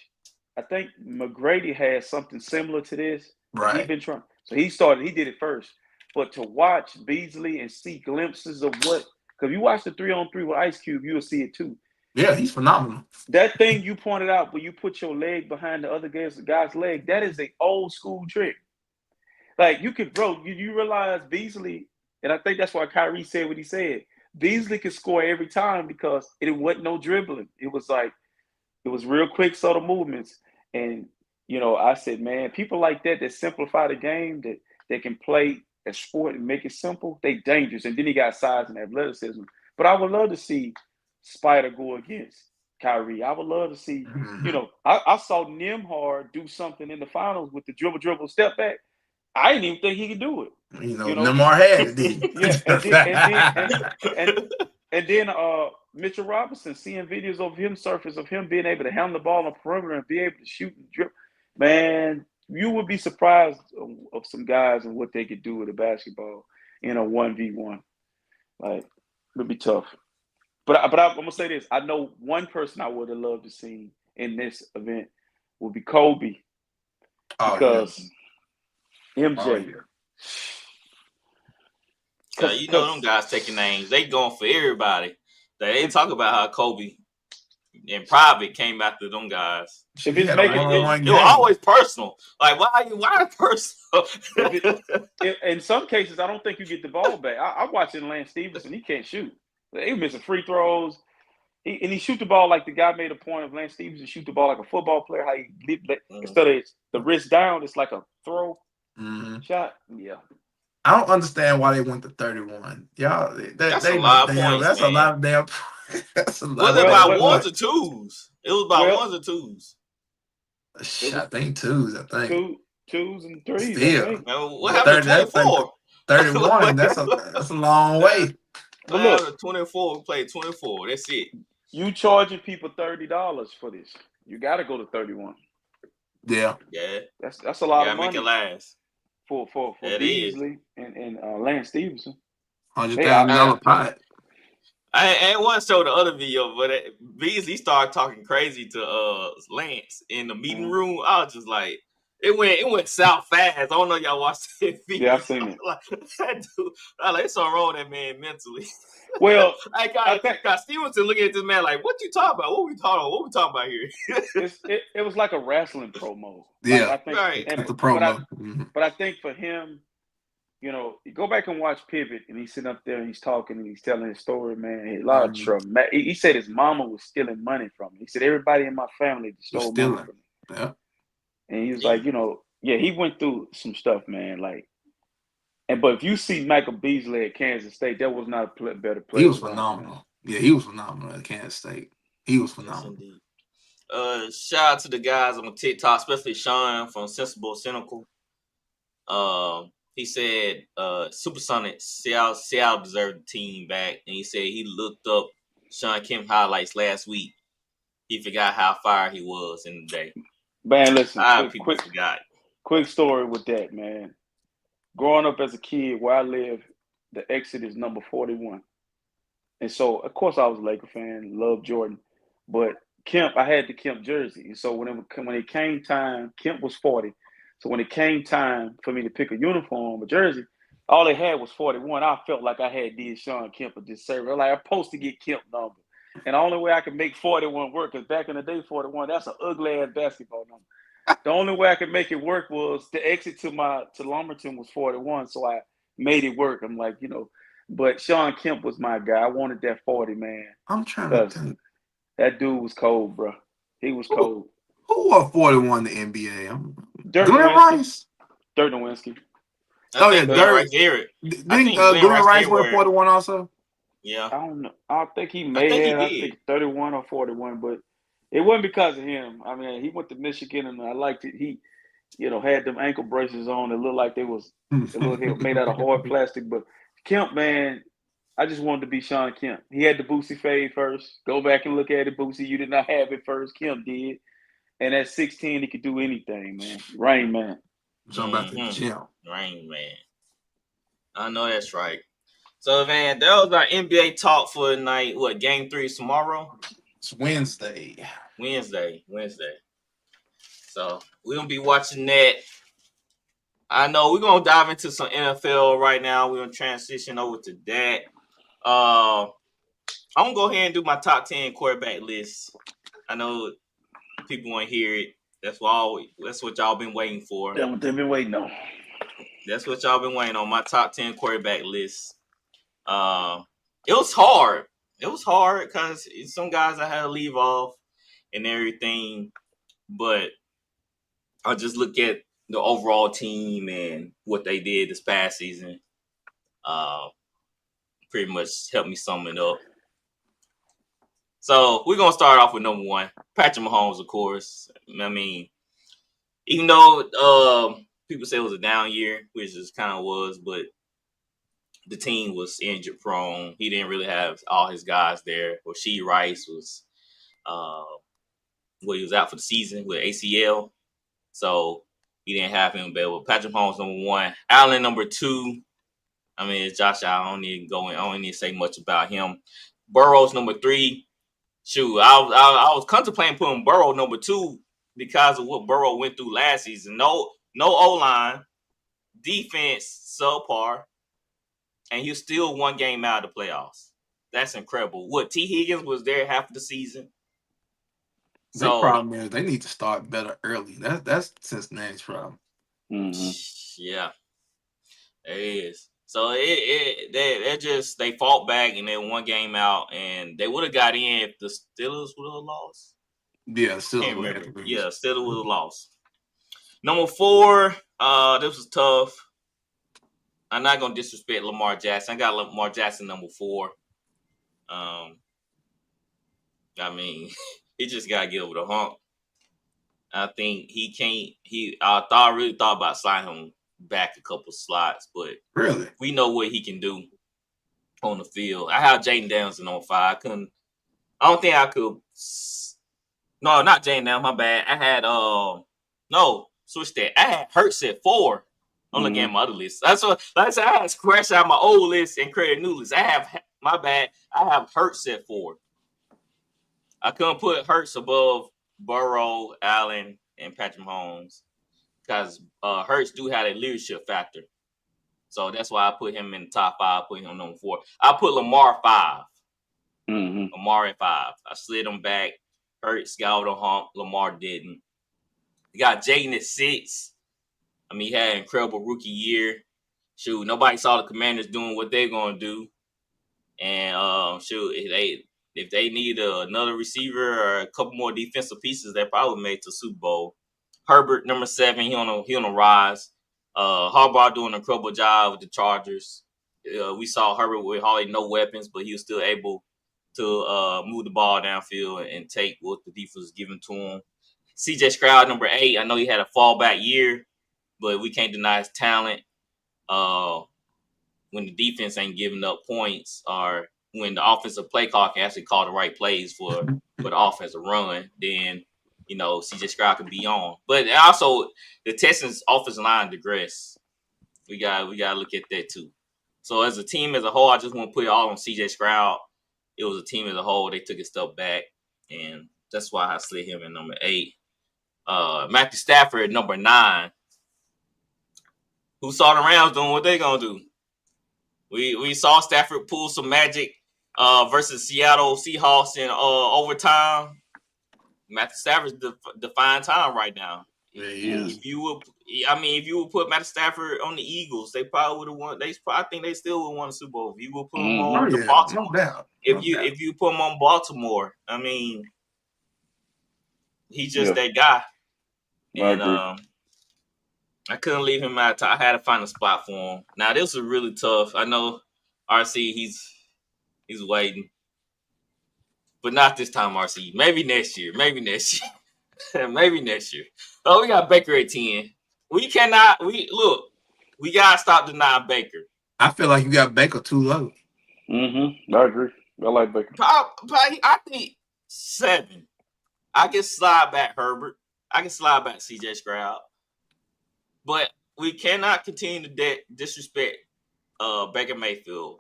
I think McGrady had something similar to this. Right. He'd been trying. So he did it first. But to watch Beasley and see glimpses of what, because you watch the 3-on-3 with Ice Cube, you'll see it too. Yeah, he's phenomenal. That thing you pointed out where you put your leg behind the other guy's leg, that is an old school trick. Like you realize Beasley, and I think that's why Kyrie said what he said. Beasley could score every time because it wasn't no dribbling. It was real quick, subtle movements. And, I said, man, people like that simplify the game, that they can play a sport and make it simple, they dangerous. And then he got size and athleticism. But I would love to see Spider go against Kyrie. I would love to see, I saw Nembhard do something in the finals with the dribble, step back. I didn't even think he could do it. Nembhard had it, did he? And then Mitchell Robinson, seeing videos of him surface, of him being able to handle the ball on the perimeter and be able to shoot and dribble. Man, you would be surprised of some guys and what they could do with a basketball in a 1v1. Like, it'd be tough. But I'm gonna say this: I know one person I would have loved to see in this event would be Kobe, because MJ. You know them guys taking names. They going for everybody. They talk about how Kobe in private came after them guys. If it's making it was always personal. Like why personal? In some cases, I don't think you get the ball back. I'm watching Lance Stevenson. He can't shoot. He missing free throws. He shoot the ball like the guy made a point of Lance Stevenson shoot the ball like a football player. How he instead of the wrist down, it's like a throw shot. Yeah. I don't understand why they went to 31. Y'all, that's a lot of points. That's man. A lot of damn. That's a lot. Was it about ones or twos? It was about ones or twos. I think twos. I think twos and threes. Still, what happened to 24? 31. That's a long way. But look, 24. We played 24. That's it. You charging people $30 for this? You got to go to 31. Yeah. That's a lot of money. Make it last. For Beasley and Lance Stevenson. $100,000 pot. I want to show the other video, but Beasley started talking crazy to Lance in the meeting room. I was just like, it went south fast. I don't know if y'all watched that video. Yeah, I've seen it. That dude, it's something wrong with that man mentally. Well, I got Stevenson looking at this man like, what you talking about? What we talking about here? it was like a wrestling promo. Yeah, I think, right. It's a promo. But I think for him, you know, you go back and watch Pivot, and he's sitting up there and he's talking and he's telling his story, man. A lot of traumatic. He said his mama was stealing money from him. He said everybody in my family stole money from him. Yeah. And he was like, you know, he went through some stuff, man. Like, but if you see Michael Beasley at Kansas State, that was not a better player. He was phenomenal. Yeah, he was phenomenal at Kansas State. He was phenomenal. Yes, shout out to the guys on TikTok, especially Sean from Sensible Cynical. He said Supersonic Seattle deserved the team back, and he said he looked up Sean Kemp highlights last week. He forgot how fire he was in the day. Man, listen, quick story with that, man. Growing up as a kid where I live, the exit is number 41. And so, of course, I was a Laker fan, loved Jordan. But Kemp, I had the Kemp jersey. And so when it came time, Kemp was 40. So when it came time for me to pick a uniform, a jersey, all they had was 41. I felt like I had did Sean Kemp a disservice. Like, I'm supposed to get Kemp number. And the only way I could make 41 work, because back in the day, 41, that's an ugly-ass basketball number. The only way I could make it work was the exit to Lumberton was 41, so I made it work. I'm like, you know, but Sean Kemp was my guy. I wanted that 40, man. I'm trying to think. That dude was cold, bro. He was cold. Who wore 41 in the NBA? Durant Rice? Dirk Nowitzki. Dirk Garrett. Didn't Durant Rice wear 41 also? Yeah. I don't know. I think he may have. I think 31 or 41, but it wasn't because of him. I mean, he went to Michigan, and I liked it. He, you know, had them ankle braces on. It looked like they was made out of hard plastic. But Kemp, man, I just wanted to be Sean Kemp. He had the Boosie fade first. Go back and look at it, Boosie. You did not have it first. Kemp did. And at 16, he could do anything, man. Rain Man. Jump out the gym. Rain Man. I know that's right. So, man, that was our NBA talk for the night. What, Game 3 is tomorrow? It's Wednesday. So, we're going to be watching that. I know we're going to dive into some NFL right now. We're going to transition over to that. I'm going to go ahead and do my top 10 quarterback list. I know people want to hear it. That's what y'all been waiting for. That's what they've been waiting on. That's what y'all been waiting on, my top 10 quarterback list. It was hard. It was hard because some guys I had to leave off and everything. But I just look at the overall team and what they did this past season. Pretty much helped me sum it up. So we're going to start off with number 1. Patrick Mahomes, of course. I mean, even though people say it was a down year, which it kind of was, but the team was injury prone. He didn't really have all his guys there. Rasheed Rice was he was out for the season with ACL. So he didn't have him available. Patrick Mahomes number 1. Allen number 2. I mean, it's Josh Allen. I don't need to say much about him. Burrow's number 3. Shoot, I was contemplating putting Burrow number 2 because of what Burrow went through last season. No O-line, defense subpar, and he was still 1 game out of the playoffs. That's incredible. What, T. Higgins was there half of the season? The problem is they need to start better early. That's Cincinnati's problem. Yeah, it is. So they fought back and they 1 game out, and they would have got in if the Steelers would have lost. Yeah, Can't remember. Yeah, Steelers would have lost. Number 4, this was tough. I'm not gonna disrespect Lamar Jackson. I got Lamar Jackson number 4. I mean, he just gotta get over the hump. I think he can't. I really thought about sliding him back a couple slots, but really, we know what he can do on the field. I have Jaden Danielson on 5. I don't think I could. No, not Jaden Danielson. My bad. I had switch that. I had Hurts at 4. I'm looking at my other list. That's what I had scratched out my old list and create a new list. My bad. I have Hurts at 4. I couldn't put Hurts above Burrow, Allen, and Patrick Mahomes because Hurts do have a leadership factor. So that's why I put him in the top 5, put him number 4. I put Lamar 5. Lamar at 5. I slid him back. Hurts got over the hump. Lamar didn't. You got Jaden at 6. I mean, he had an incredible rookie year. Shoot, nobody saw the Commanders doing what they're going to do. And if they need another receiver or a couple more defensive pieces, they probably made it to Super Bowl. Herbert, number 7, he on the rise. Harbaugh doing an incredible job with the Chargers. We saw Herbert with hardly no weapons, but he was still able to move the ball downfield and take what the defense was giving to him. C.J. Stroud, number 8, I know he had a fallback year, but we can't deny his talent. When the defense ain't giving up points, or when the offensive play call can actually call the right plays for the offensive run, then C.J. Stroud can be on. But also the Texans' offensive line digress. We gotta look at that too. So as a team as a whole, I just want to put it all on C.J. Stroud. It was a team as a whole. They took a step back, and that's why I slid him in number 8. Matthew Stafford at number 9. Who saw the Rams doing what they gonna do? We saw Stafford pull some magic versus Seattle Seahawks in overtime. Matthew Stafford's define time right now. Yeah, he is. If you would put Matthew Stafford on the Eagles, they probably would have won. I think they still would have won the Super Bowl. If you would put them on Baltimore, no doubt. If you put him on Baltimore, I mean, he's just that guy. And I couldn't leave him out. I had to find a spot for him. Now this was really tough. I know RC, he's waiting, but not this time, RC. Maybe next year. Maybe next year. Oh, we got Baker at 10. We gotta stop denying Baker. I feel like you got Baker too low. I agree. I like Baker. I think 7. I can slide back Herbert. I can slide back C.J. Stroud. But we cannot continue to disrespect Baker Mayfield.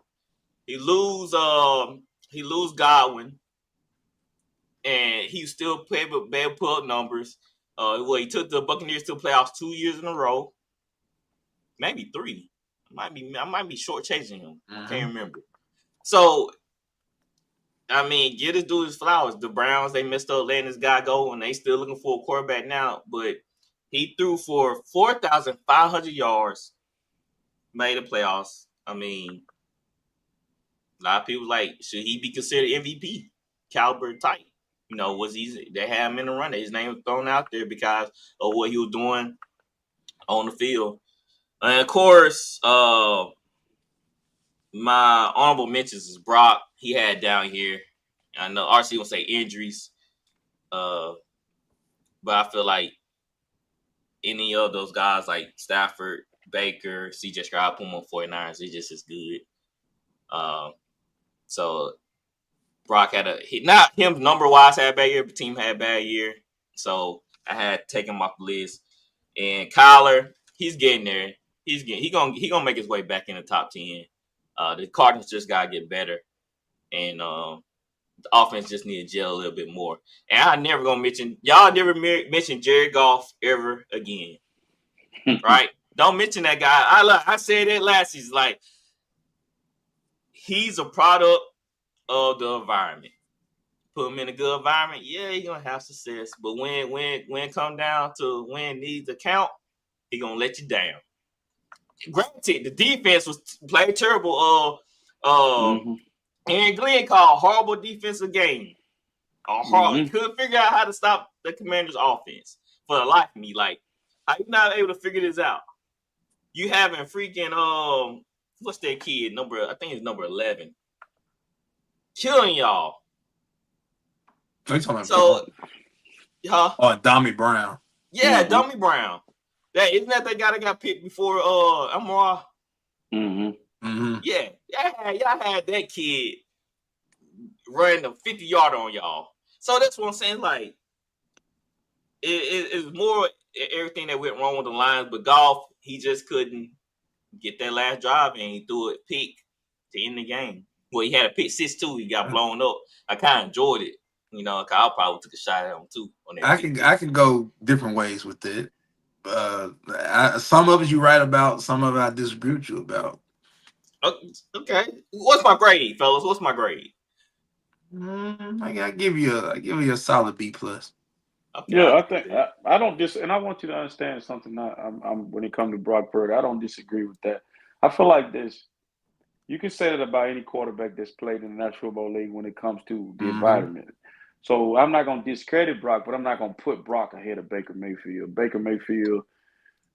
He lose Godwin, and he still played with bad pull-up numbers. He took the Buccaneers to the playoffs 2 years in a row, maybe 3. I might be shortchanging him. I can't remember. So, I mean, get this dude his flowers. The Browns, they messed up letting this guy go, and they still looking for a quarterback now. But he threw for 4,500 yards, made the playoffs. I mean, a lot of people should he be considered MVP caliber type? They had him in the run. His name was thrown out there because of what he was doing on the field. And of course, my honorable mentions is Brock. He had down here. I know RC will say injuries, but I feel like any of those guys like Stafford, Baker, C.J. Stroud, put them on 49ers. They're just as good. So Brock had not him number-wise had a bad year, but team had a bad year. So I had to take him off the list. And Kyler, he's getting there. He gonna make his way back in the top 10. The Cardinals just gotta get better, and the offense just need to gel a little bit more. And I never gonna mention mention Jared Goff ever again, right? Don't mention that guy. I said that last season. Like, he's a product of the environment. Put him in a good environment, yeah, he's gonna have success. But when it come down to when needs to count, he gonna let you down. Granted, the defense was played terrible. Aaron Glenn called a horrible defensive game. Couldn't figure out how to stop the Commanders' offense for the life of me. Like, how you not able to figure this out? You having freaking what's that kid I think it's number 11, killing y'all. So, Dommy Brown. Yeah, Dommy Brown. Isn't that guy that got picked before Amara? Yeah, y'all had that kid running a 50-yarder on y'all. So that's what I'm saying. Like, it's more everything that went wrong with the Lions, but Goff, he just couldn't get that last drive, and he threw it pick to end the game. Well, he had a pick 6 too. He got blown up. I kind of enjoyed it. You know, I probably took a shot at him too. On that I can go different ways with it. Some of it you right about, some of it I disagree with you about. Okay, what's my grade, fellas? What's my grade? I give you a solid B+. Okay. Yeah, I think I don't and I want you to understand something. I'm when it comes to Brock Purdy, I don't disagree with that. I feel like this. You can say that about any quarterback that's played in the National Football League when it comes to the environment. So I'm not going to discredit Brock, but I'm not going to put Brock ahead of Baker Mayfield. Baker Mayfield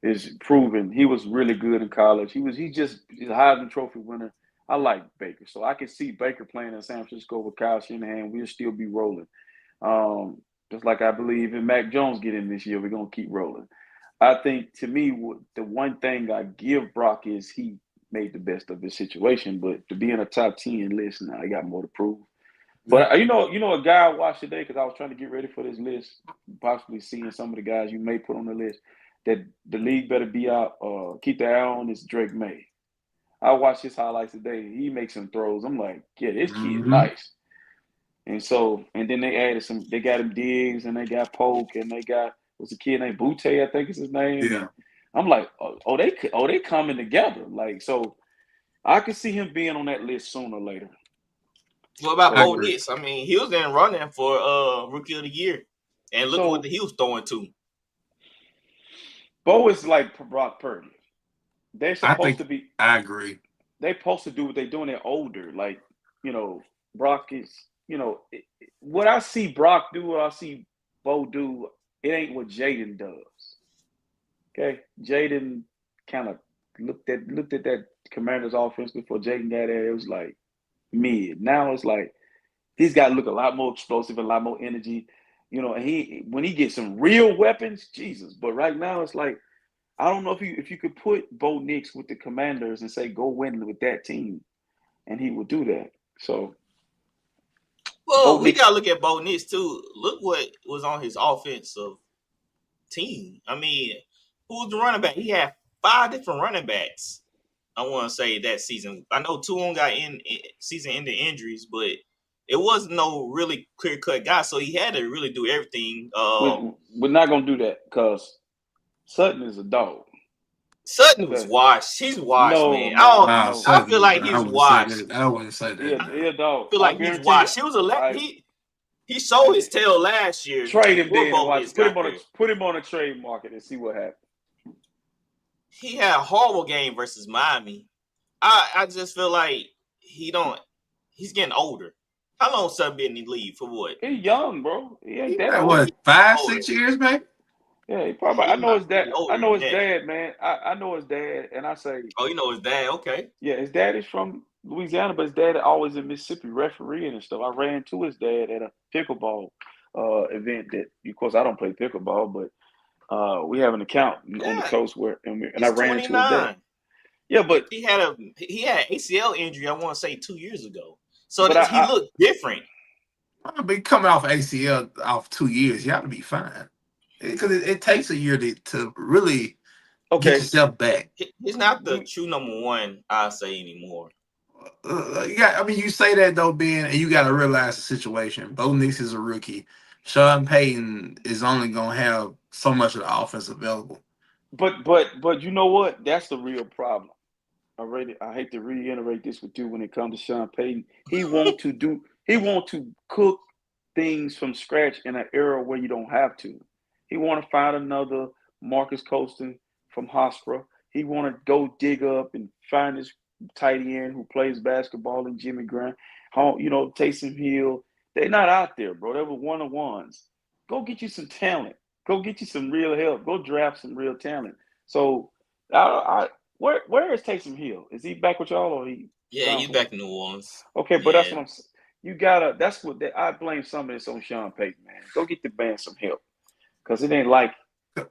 is proven he was really good in college. He's just a Heisman Trophy winner. I like Baker, so I can see Baker playing in San Francisco with Kyle Shanahan. We'll still be rolling. Just like I believe if Mac Jones get in this year, we're going to keep rolling. I think, to me, the one thing I give Brock is he made the best of his situation, but to be in a top 10 list now, he got more to prove. But you know, a guy I watched today because I was trying to get ready for this list, possibly seeing some of the guys you may put on the list that the league better be out. Keep the eye on is Drake May. I watched his highlights today. He makes some throws. I'm like, yeah, this kid nice. And then they added they got him Diggs and they got Polk and they got what's a kid named Butte, I think is his name. Yeah. I'm like, they coming together. Like, so I could see him being on that list sooner or later. What about Bo Nix? I mean, he was in running for Rookie of the Year, and look what he was throwing to. Bo is like Brock Purdy. They're supposed to be. I agree. They're supposed to do what they're doing. They're older. Like, Brock is. What I see Brock do, what I see Bo do, it ain't what Jaden does. Okay, Jaden kind of looked at that Commanders offense before Jaden got there. It was like mid. Now it's like he's got to look a lot more explosive and a lot more energy, and when he gets some real weapons, Jesus. But right now it's like I don't know if you could put Bo Nix with the Commanders and say go win with that team, and he would do that. So, well, we gotta look at Bo Nix too. Look what was on his offensive team. I mean, who was the running back? He had 5 different running backs. I want to say that season. I know 2 of them got season-ending injuries, but it wasn't no really clear-cut guy, so he had to really do everything. We're not going to do that because Sutton is a dog. Sutton was washed. He's washed, man. I feel like he's washed. I wouldn't say that. He's a dog. I feel like he's washed. He was he sold his tail last year. Trade him then. Put him on a trade market and see what happens. He had a horrible game versus Miami. I just feel like he's getting older. How long Sutton been in the league for what? He's young, bro. He ain't that old. What, 5-6 years, man? Yeah, he probably. I know his dad. I know his dad, man. I know his dad, and I say. Oh, you know his dad? Okay. Yeah, his dad is from Louisiana, but his dad always in Mississippi refereeing and stuff. I ran into his dad at a pickleball event that, of course, I don't play pickleball, but we have an account on the coast and I ran 29. Into his dad. Yeah, but he had ACL injury. I want to say 2 years ago. So he looked different. I'll be coming off ACL off 2 years. You have to be fine. because it takes a year to really get Okay. yourself back. He's not the true number one, I say, anymore. Yeah, I mean, you say that though, Ben, and you got to realize the situation. Bo Nix is a rookie. Sean Payton is only gonna have so much of the offense available. But you know what? That's the real problem. I hate to reiterate this with you when it comes to Sean Payton. He want to cook things from scratch in an era where you don't have to. He want to find another Marcus Colston from Hofstra. He want to go dig up and find his tight end who plays basketball in Jimmy Grant. Taysom Hill. They're not out there, bro. They were one-on-ones. Go get you some talent. Go get you some real help. Go draft some real talent. So, where is Taysom Hill? Is he back with y'all or he? Yeah, he's back in New Orleans. Okay, but that's what I'm saying. You gotta. That's what I blame some of this on Sean Payton, man. Go get the band some help, because it ain't like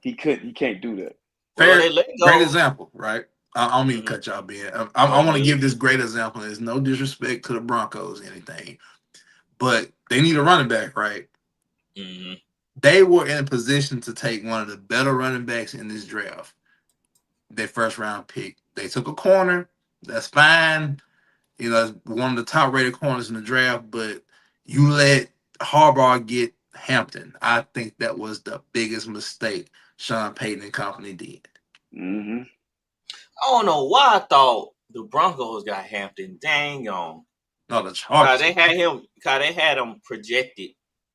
he can't do that. Great example, right? I don't mean to cut y'all, Ben. I want to give this great example. There's no disrespect to the Broncos, anything, but they need a running back, right? Mm-hmm. They were in a position to take one of the better running backs in this draft. Their first round pick. They took a corner. That's fine. One of the top rated corners in the draft, but you let Harbaugh get Hampton. I think that was the biggest mistake Sean Payton and company did. Mm-hmm. I don't know why I thought the Broncos got Hampton. Dang on. No, the Chargers. They had him projected.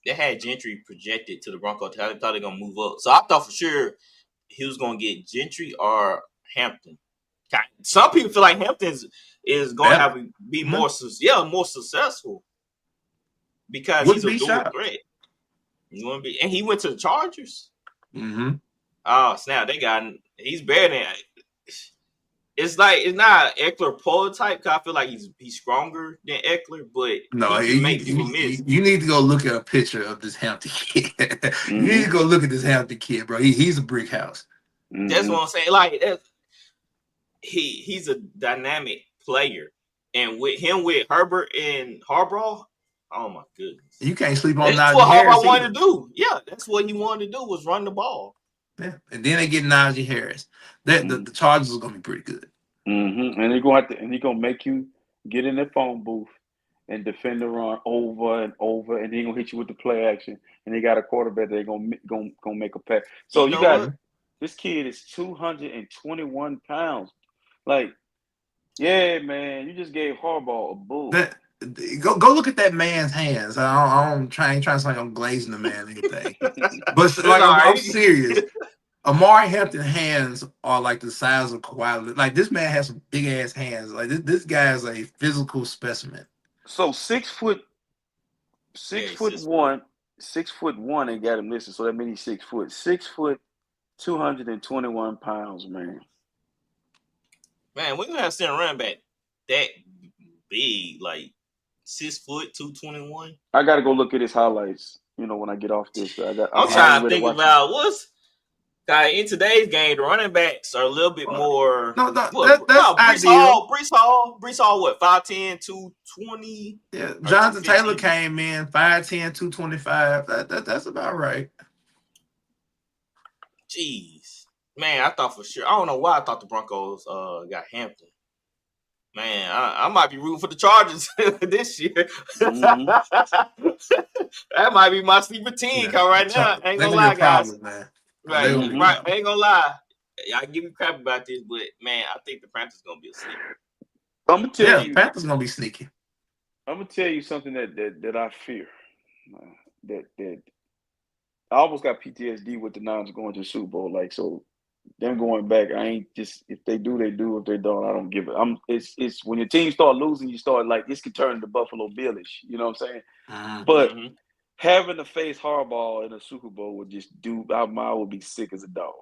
They had Gentry projected to the Broncos. I thought they were going to move up. So I thought for sure he was going to get Gentry or Hampton. Some people feel like Hampton is going to be more successful because he's a dual threat. And he went to the Chargers. Mm-hmm. Oh snap! He's better than. It's not Eckler Polar type. Cause I feel like he's stronger than Eckler, but no, he can make people miss. You need to go look at a picture of this Hampton kid. Mm-hmm. You need to go look at this Hampton kid, bro. He's a brick house. Mm-hmm. That's what I'm saying. Like he's a dynamic player, and with Herbert and Harbaugh, oh my goodness, you can't sleep on. That's what Harbaugh wanted to do. Yeah, that's what he wanted to do was run the ball. Yeah, and then they get Najee Harris. The Chargers are gonna be pretty good. Mm-hmm. And he's gonna make you get in the phone booth and defend the run over and over, and he's gonna hit you with the play action. And they got a quarterback that gonna make a pass. So this kid is 221 pounds. Like, yeah, man, you just gave Harbaugh a bull. Go look at that man's hands. I ain't trying to say I'm glazing the man or anything, but I'm serious. Amari Hampton's hands are like the size of Kawhi. Like, this man has some big ass hands. Like, this guy is a physical specimen. So 6 foot 1. 6 foot 1 and got him listed. So that means he's 6 foot. 6 foot, 221 pounds, man. Man, we're gonna have to send a running back that big, like 6 foot, 221. I gotta go look at his highlights. When I get off this, I'm trying to think about what's. In today's game, the running backs are a little bit more. That's ideal. Brees Hall, what, 5'10", 220? Yeah, Jonathan Taylor came in 5'10", 225. That's about right. Jeez. Man, I thought for sure. I don't know why I thought the Broncos got Hampton. Man, I might be rooting for the Chargers this year. Mm-hmm. That might be my sleeper team right now. I ain't gonna lie, guys. Man. Right. I ain't gonna lie. I give you crap about this, but man, I think the Panthers gonna be a sleeper. I'm gonna tell you, Panthers gonna be sneaky. I'm gonna tell you something that I fear. That I almost got PTSD with the Niners going to the Super Bowl. Like, so them going back, I ain't just, if they do, they do. If they don't, I don't give it. It's when your team start losing, you start like, this could turn into Buffalo Billish. You know what I'm saying? Mm-hmm. But having to face Harbaugh in a Super Bowl would just our mind would be sick as a dog.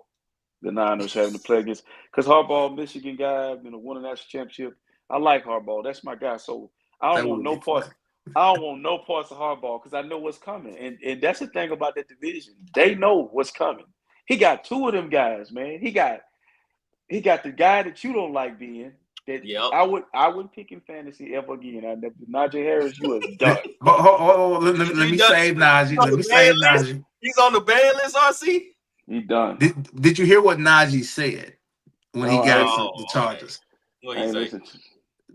The Niners having to play against, because Harbaugh, Michigan guy, won a national championship. I like Harbaugh. That's my guy. So I don't want no parts. I don't want no parts of Harbaugh because I know what's coming. And that's the thing about that division. They know what's coming. He got two of them guys, man. He got the guy that you don't like being. That I wouldn't pick in fantasy ever again. Najee Harris, you are done. Let me save Najee. Let me save Najee. He's on the ban list, RC? He done. Did you hear what Najee said when he got to the Chargers? What he say? Listen.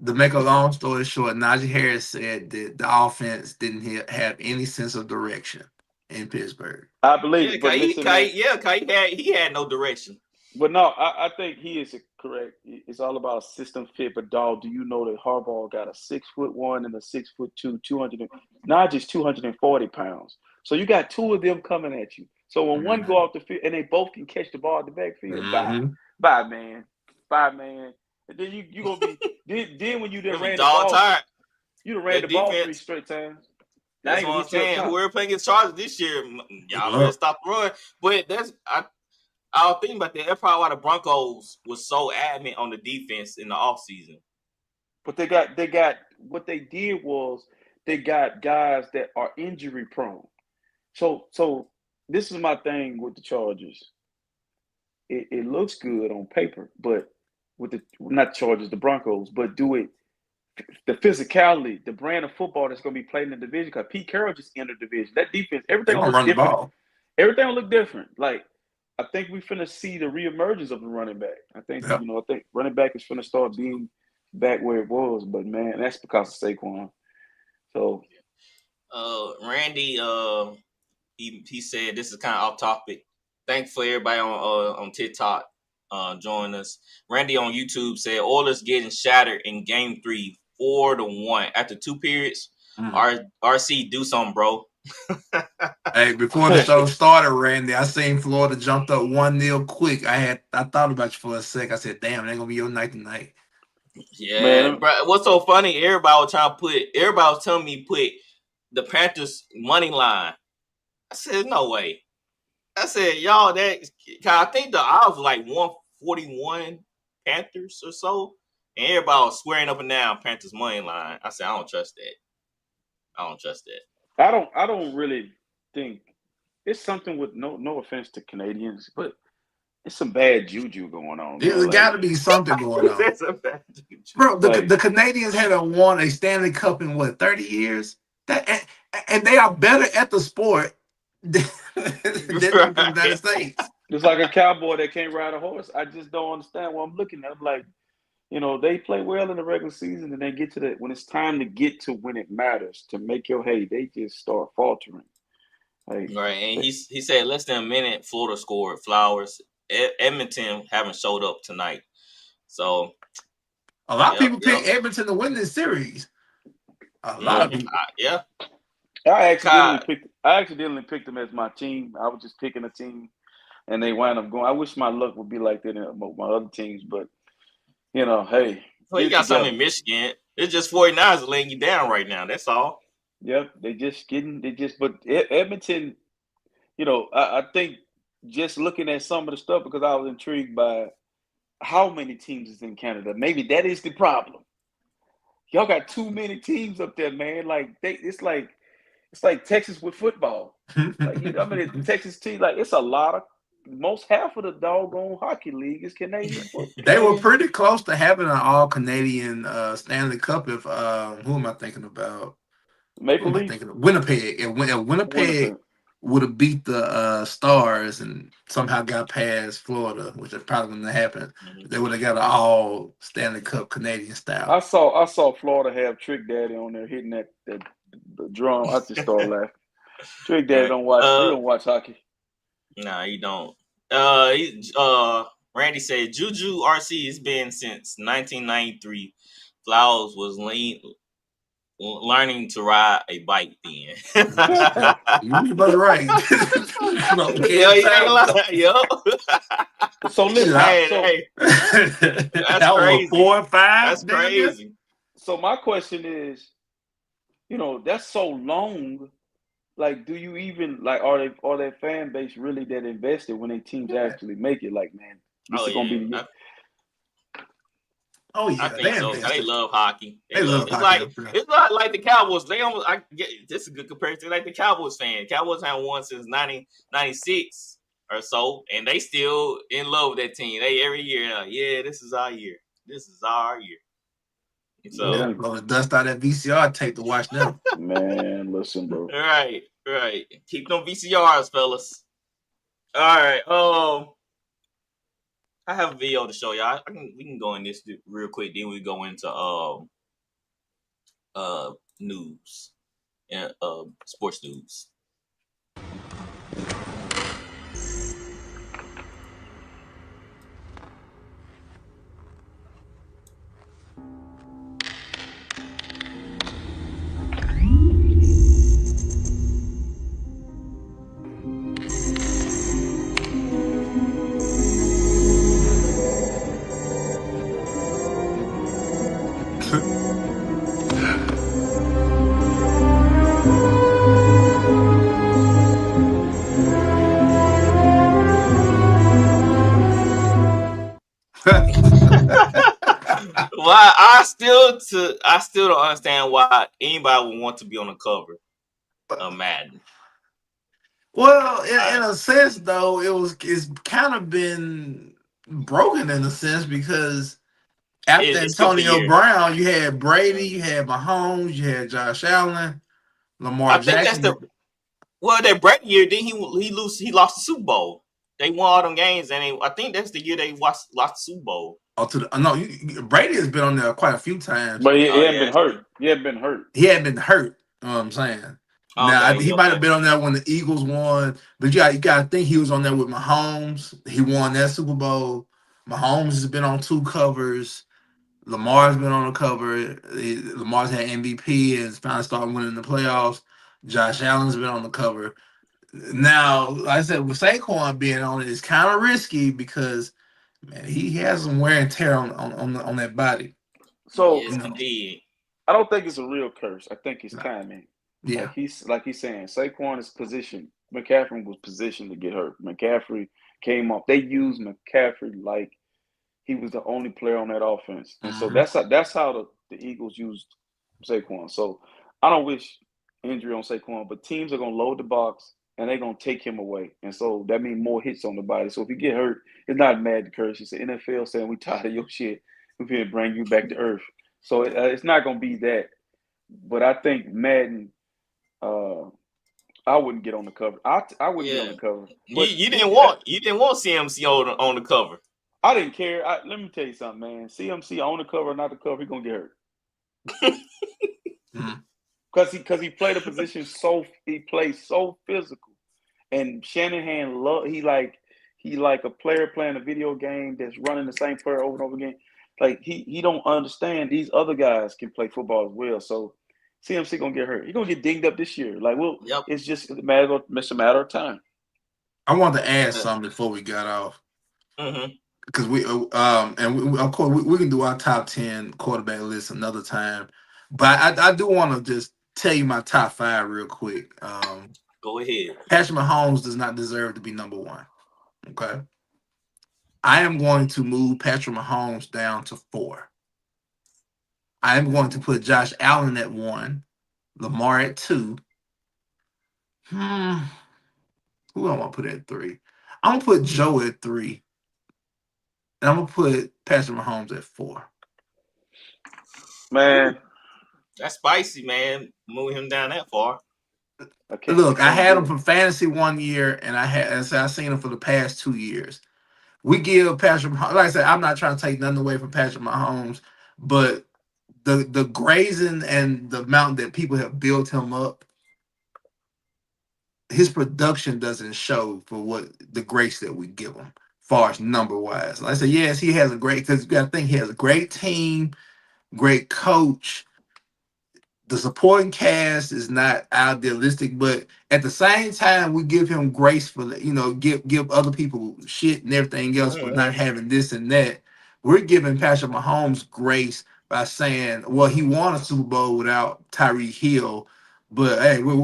To make a long story short, Najee Harris said that the offense didn't have any sense of direction in Pittsburgh. I believe, Yeah, but listen, he had no direction. But no, I think he is correct. It's all about a system fit. But dog, do you know that Harbaugh got a 6'1" and a 6'2", 200? Najee's 240 pounds. So you got two of them coming at you. So when one go off the field and they both can catch the ball at the backfield, bye man. And then you gonna be then when you done ran the ball, tired. You done ran the ball 3 straight times. That's what I'm saying. Whoever playing against Chargers this year, y'all better stop the run. But I was thinking about that. That's probably why the Broncos was so adamant on the defense in the offseason. But they got what they did was they got guys that are injury prone. So this is my thing with the Chargers. It looks good on paper, but with not the Chargers, the Broncos, but do it the physicality, the brand of football that's going to be played in the division. Because Pete Carroll just entered the division. That defense, everything will look different. Everything will look different. Like I think we're finna see the reemergence of the running back. I think I think running back is finna start being back where it was. But man, that's because of Saquon. So, Randy, he said this is kind of off topic. Thanks for everybody on TikTok joining us. Randy on YouTube said Oilers getting shattered in Game 3, 4-1 after 2 periods. RC, do something, bro. Hey, before the show started, Randy, I seen Florida jumped up 1-0 quick. I thought about you for a sec. I said, "Damn, they're gonna be your night tonight." Yeah, man. Bro. What's so funny? Everybody was telling me put the Panthers money line. I said, no way. I said, y'all, I think the odds was like 141 Panthers or so, and everybody was swearing up and down Panthers money line. I said, I don't trust that. I don't really think it's something with no offense to Canadians, but it's some bad juju going on. There's got to be something going on. Bro, the Canadians haven't won a Stanley Cup in 30 years? And they are better at the sport than the United States. It's like a cowboy that can't ride a horse. I just don't understand what I'm looking at. I'm like, they play well in the regular season, and they get to when it's time to get to when it matters to make your hay, they just start faltering. Right, and he said less than a minute, Florida scored. Flowers. Edmonton haven't showed up tonight, so a lot of people pick Edmonton to win this series. A lot of people, I accidentally picked them as my team. I was just picking a team, and they wound up going. I wish my luck would be like that in my other teams, but hey. Well, you got something in Michigan. It's just 49ers laying you down right now. That's all. Yep, but Edmonton, I think just looking at some of the stuff, because I was intrigued by how many teams is in Canada. Maybe that is the problem. Y'all got too many teams up there, man. Like it's like Texas with football. Like Texas team, like it's a lot of half of the doggone hockey league is Canadian football. They were pretty close to having an all Canadian Stanley Cup. If who am I thinking about? Maple Leaf, Winnipeg. And Winnipeg would have beat the Stars and somehow got past Florida, which probably wouldn't have happened. They would have got an all Stanley Cup Canadian style. I saw Florida have Trick Daddy on there hitting that drum. I just started laughing. Trick Daddy don't watch hockey. Nah, he don't. Randy said Juju RC has been since 1993. Flowers was learning to ride a bike then. You was right. So listen, that's crazy. 4 and 5. That's crazy. So my question is, that's so long. Like, do you even are their fan base really that invested when their teams actually make it? Like, man, this is gonna be the year. I think so. They love hockey. They love hockey. It's not like the Cowboys. This is a good comparison. Like the Cowboys fan. Cowboys haven't won since 1996 or so, and they still in love with that team. They every year, this is our year. This is our year. So blow the dust out that VCR tape to watch them. Man, listen, bro. Right. Keep them VCRs, fellas. right. I have a video to show y'all. We can go in this real quick. Then we go into news and sports news. Why I still don't understand why anybody would want to be on the cover of Madden. Well, in a sense, though, it's kind of been broken in a sense because after It skipped a Antonio year. Brown, you had Brady, you had Mahomes, you had Josh Allen, Lamar I think Jackson. that Brady year. Then he lost the Super Bowl. They won all them games, and I think that's the year they lost the Super Bowl. Brady has been on there quite a few times, but he hadn't been hurt. He hadn't been hurt. He hadn't been hurt. You know what I'm saying? Now he might have been on there when the Eagles won, but you got to think he was on there with Mahomes. He won that Super Bowl. Mahomes has been on 2 covers. Lamar's been on a cover. Lamar's had MVP and finally started winning the playoffs. Josh Allen's been on the cover. Now, like I said, with Saquon being on it, it's kind of risky because man, he has some wear and tear on that body. So yes, indeed. I don't think it's a real curse. I think it's timing. Yeah, like he's saying, Saquon is positioned. McCaffrey was positioned to get hurt. McCaffrey came up. They used McCaffrey like he was the only player on that offense, and so that's how the Eagles used Saquon. So I don't wish injury on Saquon, but teams are gonna load the box and they're gonna take him away, and so that means more hits on the body. So if you get hurt, it's not mad curse. It's the NFL saying we tired of your shit. We're gonna bring you back to earth. So it's not gonna be that. But I think Madden. I wouldn't get on the cover. I wouldn't get on the cover. But You didn't want CMC on the cover. I didn't care. Let me tell you something, man. CMC on the cover or not the cover, he's gonna get hurt. Because he played a position he plays so physical, and Shanahan he like a player playing a video game that's running the same player over and over again. Like he don't understand these other guys can play football as well. So CMC gonna get hurt. He's gonna get dinged up this year. Like, It's just a matter of time. I wanted to add something before we got off. Because we of course we can do our top 10 quarterback list another time, but I do want to just tell you my top 5 real quick. Go ahead. Patrick Mahomes does not deserve to be number 1. Okay, I am going to move Patrick Mahomes down to 4. I am going to put Josh Allen at 1, Lamar at 2. Who I want to put at 3? I'm gonna put Joe at 3. And I'm gonna put Patrick Mahomes at 4. Man, that's spicy, man. Moving him down that far. Look, I had him for fantasy 1 year, and I've seen him for the past 2 years. We give Patrick Mahomes, like I said, I'm not trying to take nothing away from Patrick Mahomes, but the grazing and the amount that people have built him up, his production doesn't show for what the grace that we give him, far as number wise. Like I said, yes, he has because you got to think he has a great team, great coach. The supporting cast is not idealistic, but at the same time, we give him grace for give other people shit and everything else for not having this and that. We're giving Patrick Mahomes grace by saying, well, he won a Super Bowl without Tyreek Hill, but hey, we're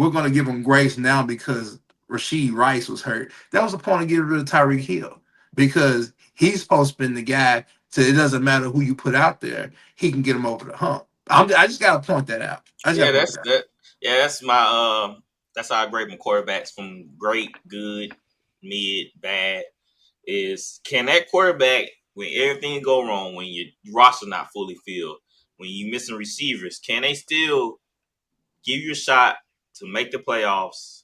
going to give him grace now because Rashid Rice was hurt. That was the point of getting rid of Tyreek Hill, because he's supposed to be the guy. So it doesn't matter who you put out there, he can get him over the hump. I just gotta point that out. That's my that's how I grade my quarterbacks from great, good, mid, bad. Is can that quarterback, when everything go wrong, when your roster not fully filled, when you missing receivers, can they still give you a shot to make the playoffs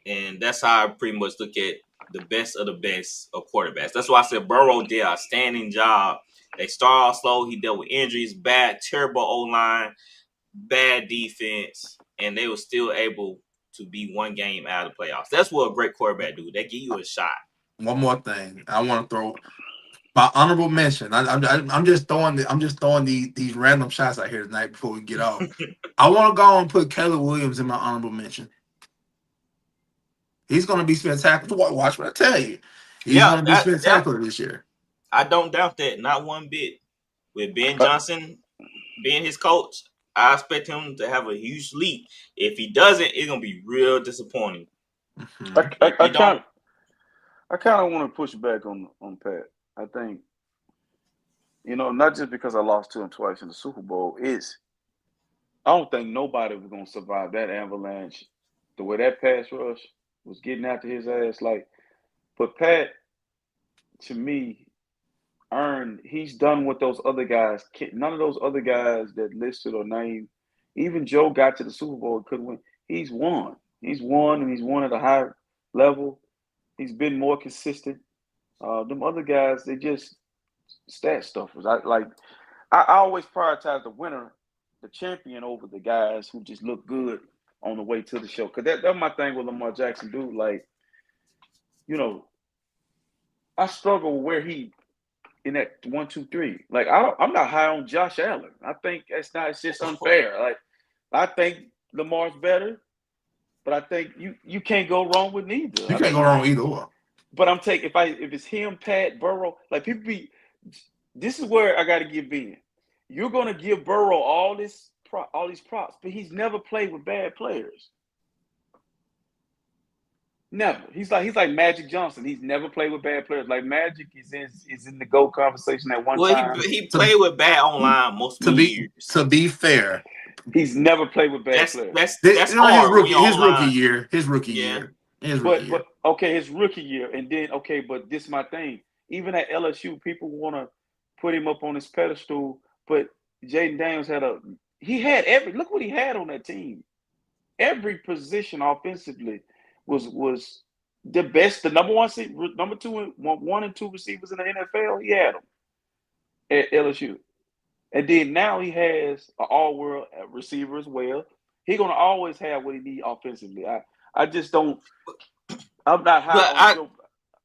And that's how I pretty much look at the best of the best of quarterbacks. That's why I said Burrow did a outstanding job. They start off slow. He dealt with injuries, terrible O-line, bad defense, and they were still able to be one game out of the playoffs. That's what a great quarterback do. They give you a shot. One more thing I want to throw my honorable mention. I'm just throwing these random shots out here tonight before we get off. I want to go and put Caleb Williams in my honorable mention. He's going to be spectacular. Watch what I tell you. He's going to be spectacular this year. I don't doubt that, not one bit. With Ben Johnson being his coach, I expect him to have a huge leap. If he doesn't, it's going to be real disappointing. Mm-hmm. I kind of want to push back on Pat. I think, not just because I lost to him twice in the Super Bowl, I don't think nobody was going to survive that avalanche. The way that pass rush was getting after his ass. But Pat, to me, he's done what those other guys can't. None of those other guys that listed or named, even Joe got to the Super Bowl and couldn't win. He's won. He's won, and he's won at a high level. He's been more consistent. Them other guys, they just stat stuffers. I always prioritize the winner, the champion, over the guys who just look good on the way to the show. Because that's my thing with Lamar Jackson, dude. I struggle where he in that 1, 2, 3. I'm not high on Josh Allen. I think it's just unfair. I think Lamar's better, but I think you can't go wrong with neither. You can't go wrong with either one. But I'm taking if it's him, Pat, Burrow, this is where I got to give in. You're gonna give Burrow all these props, but he's never played with bad players. Never. He's like Magic Johnson. He's never played with bad players. Like Magic is in the GOAT conversation at one time. Well, he played with bad online most of the years. To be fair, he's never played with bad players. That's his rookie year. His rookie year. But his rookie year, and then but this is my thing. Even at LSU, people want to put him up on his pedestal, but Jaden Daniels look what he had on that team. Every position offensively was the best. The number one, number two, 1 and 2 receivers in the NFL. He had them at LSU, and then now he has an all-world receiver as well. He's gonna always have what he needs offensively. I just don't. I'm not high on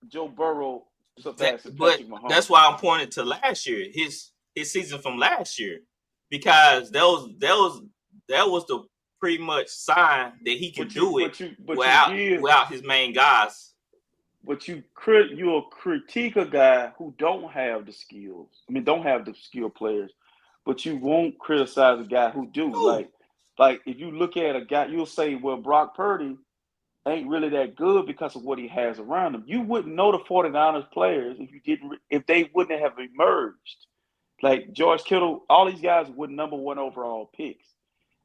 Joe Burrow. But that's why I'm pointing to last year, his season from last year, because that was the pretty much sign that he could do it without his main guys. But you'll critique a guy who don't have the skills. Don't have the skill players, but you won't criticize a guy who do. Ooh. Like if you look at a guy, you'll say, well, Brock Purdy ain't really that good because of what he has around him. You wouldn't know the 49ers players if they wouldn't have emerged. Like George Kittle, all these guys were number 1 overall picks.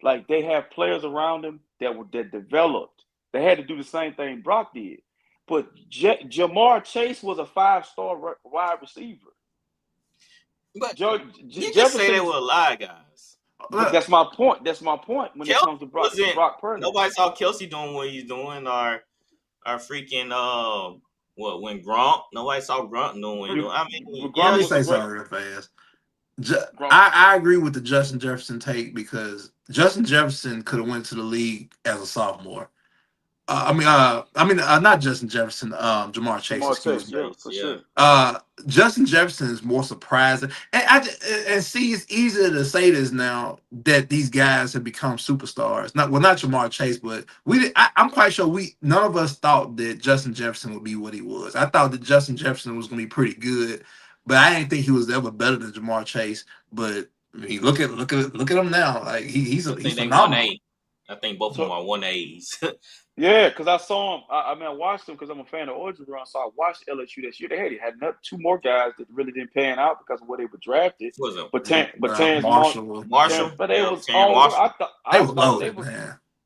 Like they have players around them that developed. They had to do the same thing Brock did. But Jamar Chase was a 5-star wide receiver. But you just say they were a lot of guys. But that's my point. That's my point when it comes to Brock Purdy. Nobody saw Kelsey doing what he's doing, or freaking when Gronk. Nobody saw Gronk doing what he's doing. Let me say something real fast. I agree with the Justin Jefferson take, because Justin Jefferson could have went to the league as a sophomore. Not Justin Jefferson. Jamar Chase. Excuse me. For sure. Justin Jefferson is more surprising, and see, it's easier to say this now that these guys have become superstars. Not Jamar Chase, but I'm quite sure none of us thought that Justin Jefferson would be what he was. I thought that Justin Jefferson was going to be pretty good, but I didn't think he was ever better than Jamar Chase. But look at him now. Like he's phenomenal. I think both of them are 1As. Yeah, because I saw him. I watched him because I'm a fan of Origin Run, so I watched LSU this year. They had 2 more guys that really didn't pan out because of where they were drafted. Terrence Marshall. But they was all.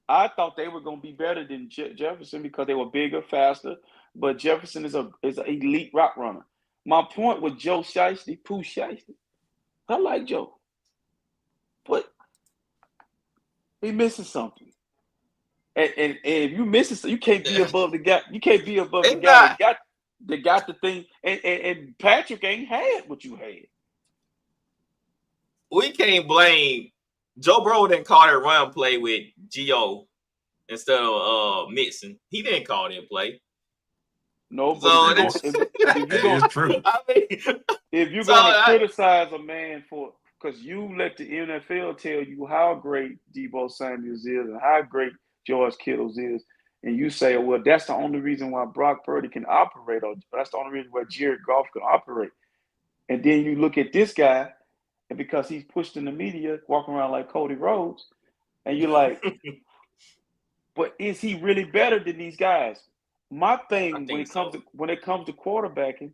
I thought they were going to be better than Jefferson because they were bigger, faster. But Jefferson is an elite route runner. My point with Joe Shiesty, Pooh Shiesty, I like Joe, but he missing something. And if you miss it, so you can't be above the guy. You can't be above the It's guy not. that got the thing. And Patrick ain't had what you had. We can't blame Joe Burrow. Didn't call that run play with Gio instead of Mixon. He didn't call that play. No, but So if you're going, true. I mean, if you're so going to criticize a man for because you let the NFL tell you how great Deebo Samuels is and how great George Kittle's is, and you say, well, that's the only reason why Brock Purdy can operate, or that's the only reason why Jared Goff can operate. And then you look at this guy, and because he's pushed in the media, walking around like Cody Rhodes, and you're like, but is he really better than these guys? My thing when it comes to quarterbacking,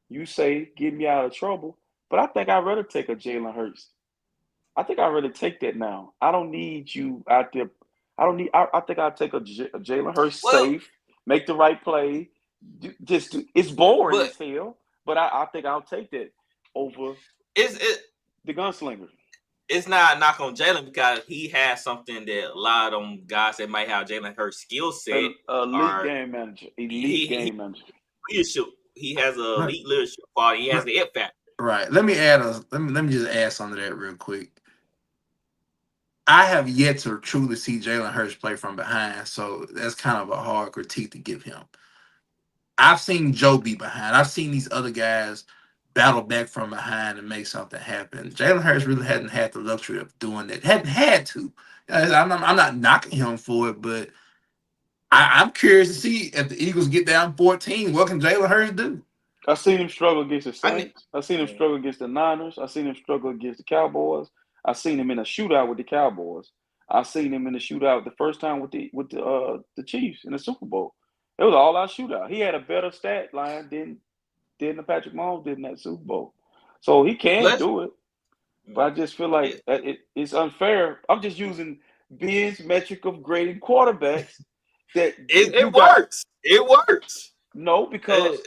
you say get me out of trouble, but I think I'd rather take a Jalen Hurts. I think I'd rather take that now. I don't need you out there. I think I'd take a Jalen Hurts safe, make the right play. It's boring as hell, but I think I'll take that over the gunslinger. It's not a knock on Jalen because he has something that a lot of them guys that might have Jalen Hurts skill set. Elite game manager. Game manager. Leadership. He has a elite leadership quality. He has the it factor. Right. Let me just add something to that real quick. I have yet to truly see Jalen Hurts play from behind, so that's kind of a hard critique to give him. I've seen Joe be behind. I've seen these other guys battle back from behind and make something happen. Jalen Hurts really hadn't had the luxury of doing that. Hadn't had to. I'm not knocking him for it, but I'm curious to see if the Eagles get down 14, what can Jalen Hurts do? I've seen him struggle against the Saints. I've seen him struggle against the Niners. I've seen him struggle against the Cowboys. I've seen him in a shootout with the Cowboys. I've seen him in a shootout the first time with the Chiefs in the Super Bowl. It was all out shootout. He had a better stat line than the Patrick Mahomes did in that Super Bowl. So he can do it. But I just feel like it's unfair. I'm just using Ben's metric of grading quarterbacks. That it works. It works. No, because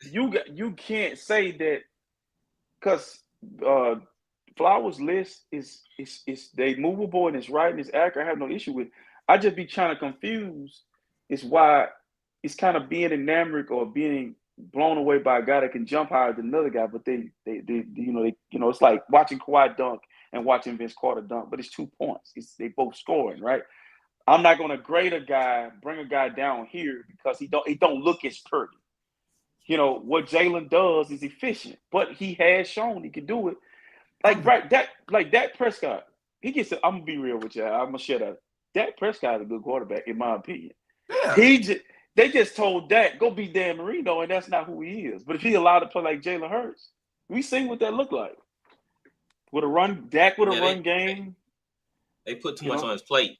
you can't say that because Flowers' list is they movable and it's right and it's accurate. I have no issue with it. I just be trying to confuse is why it's kind of being enamored or being blown away by a guy that can jump higher than another guy, but they it's like watching Kawhi dunk and watching Vince Carter dunk, but it's 2 points. They both scoring, right? I'm not going to grade a guy, bring a guy down here because he don't look as pretty. What Jalen does is efficient, but he has shown he can do it. Dak Prescott, he gets. I'm gonna be real with you. I'm gonna shut up. Dak Prescott is a good quarterback, in my opinion. Yeah. They just told Dak go be Dan Marino, and that's not who he is. But if he allowed to play like Jalen Hurts, we seen what that looked like. With a run, Dak with a run game. They put too much on his plate.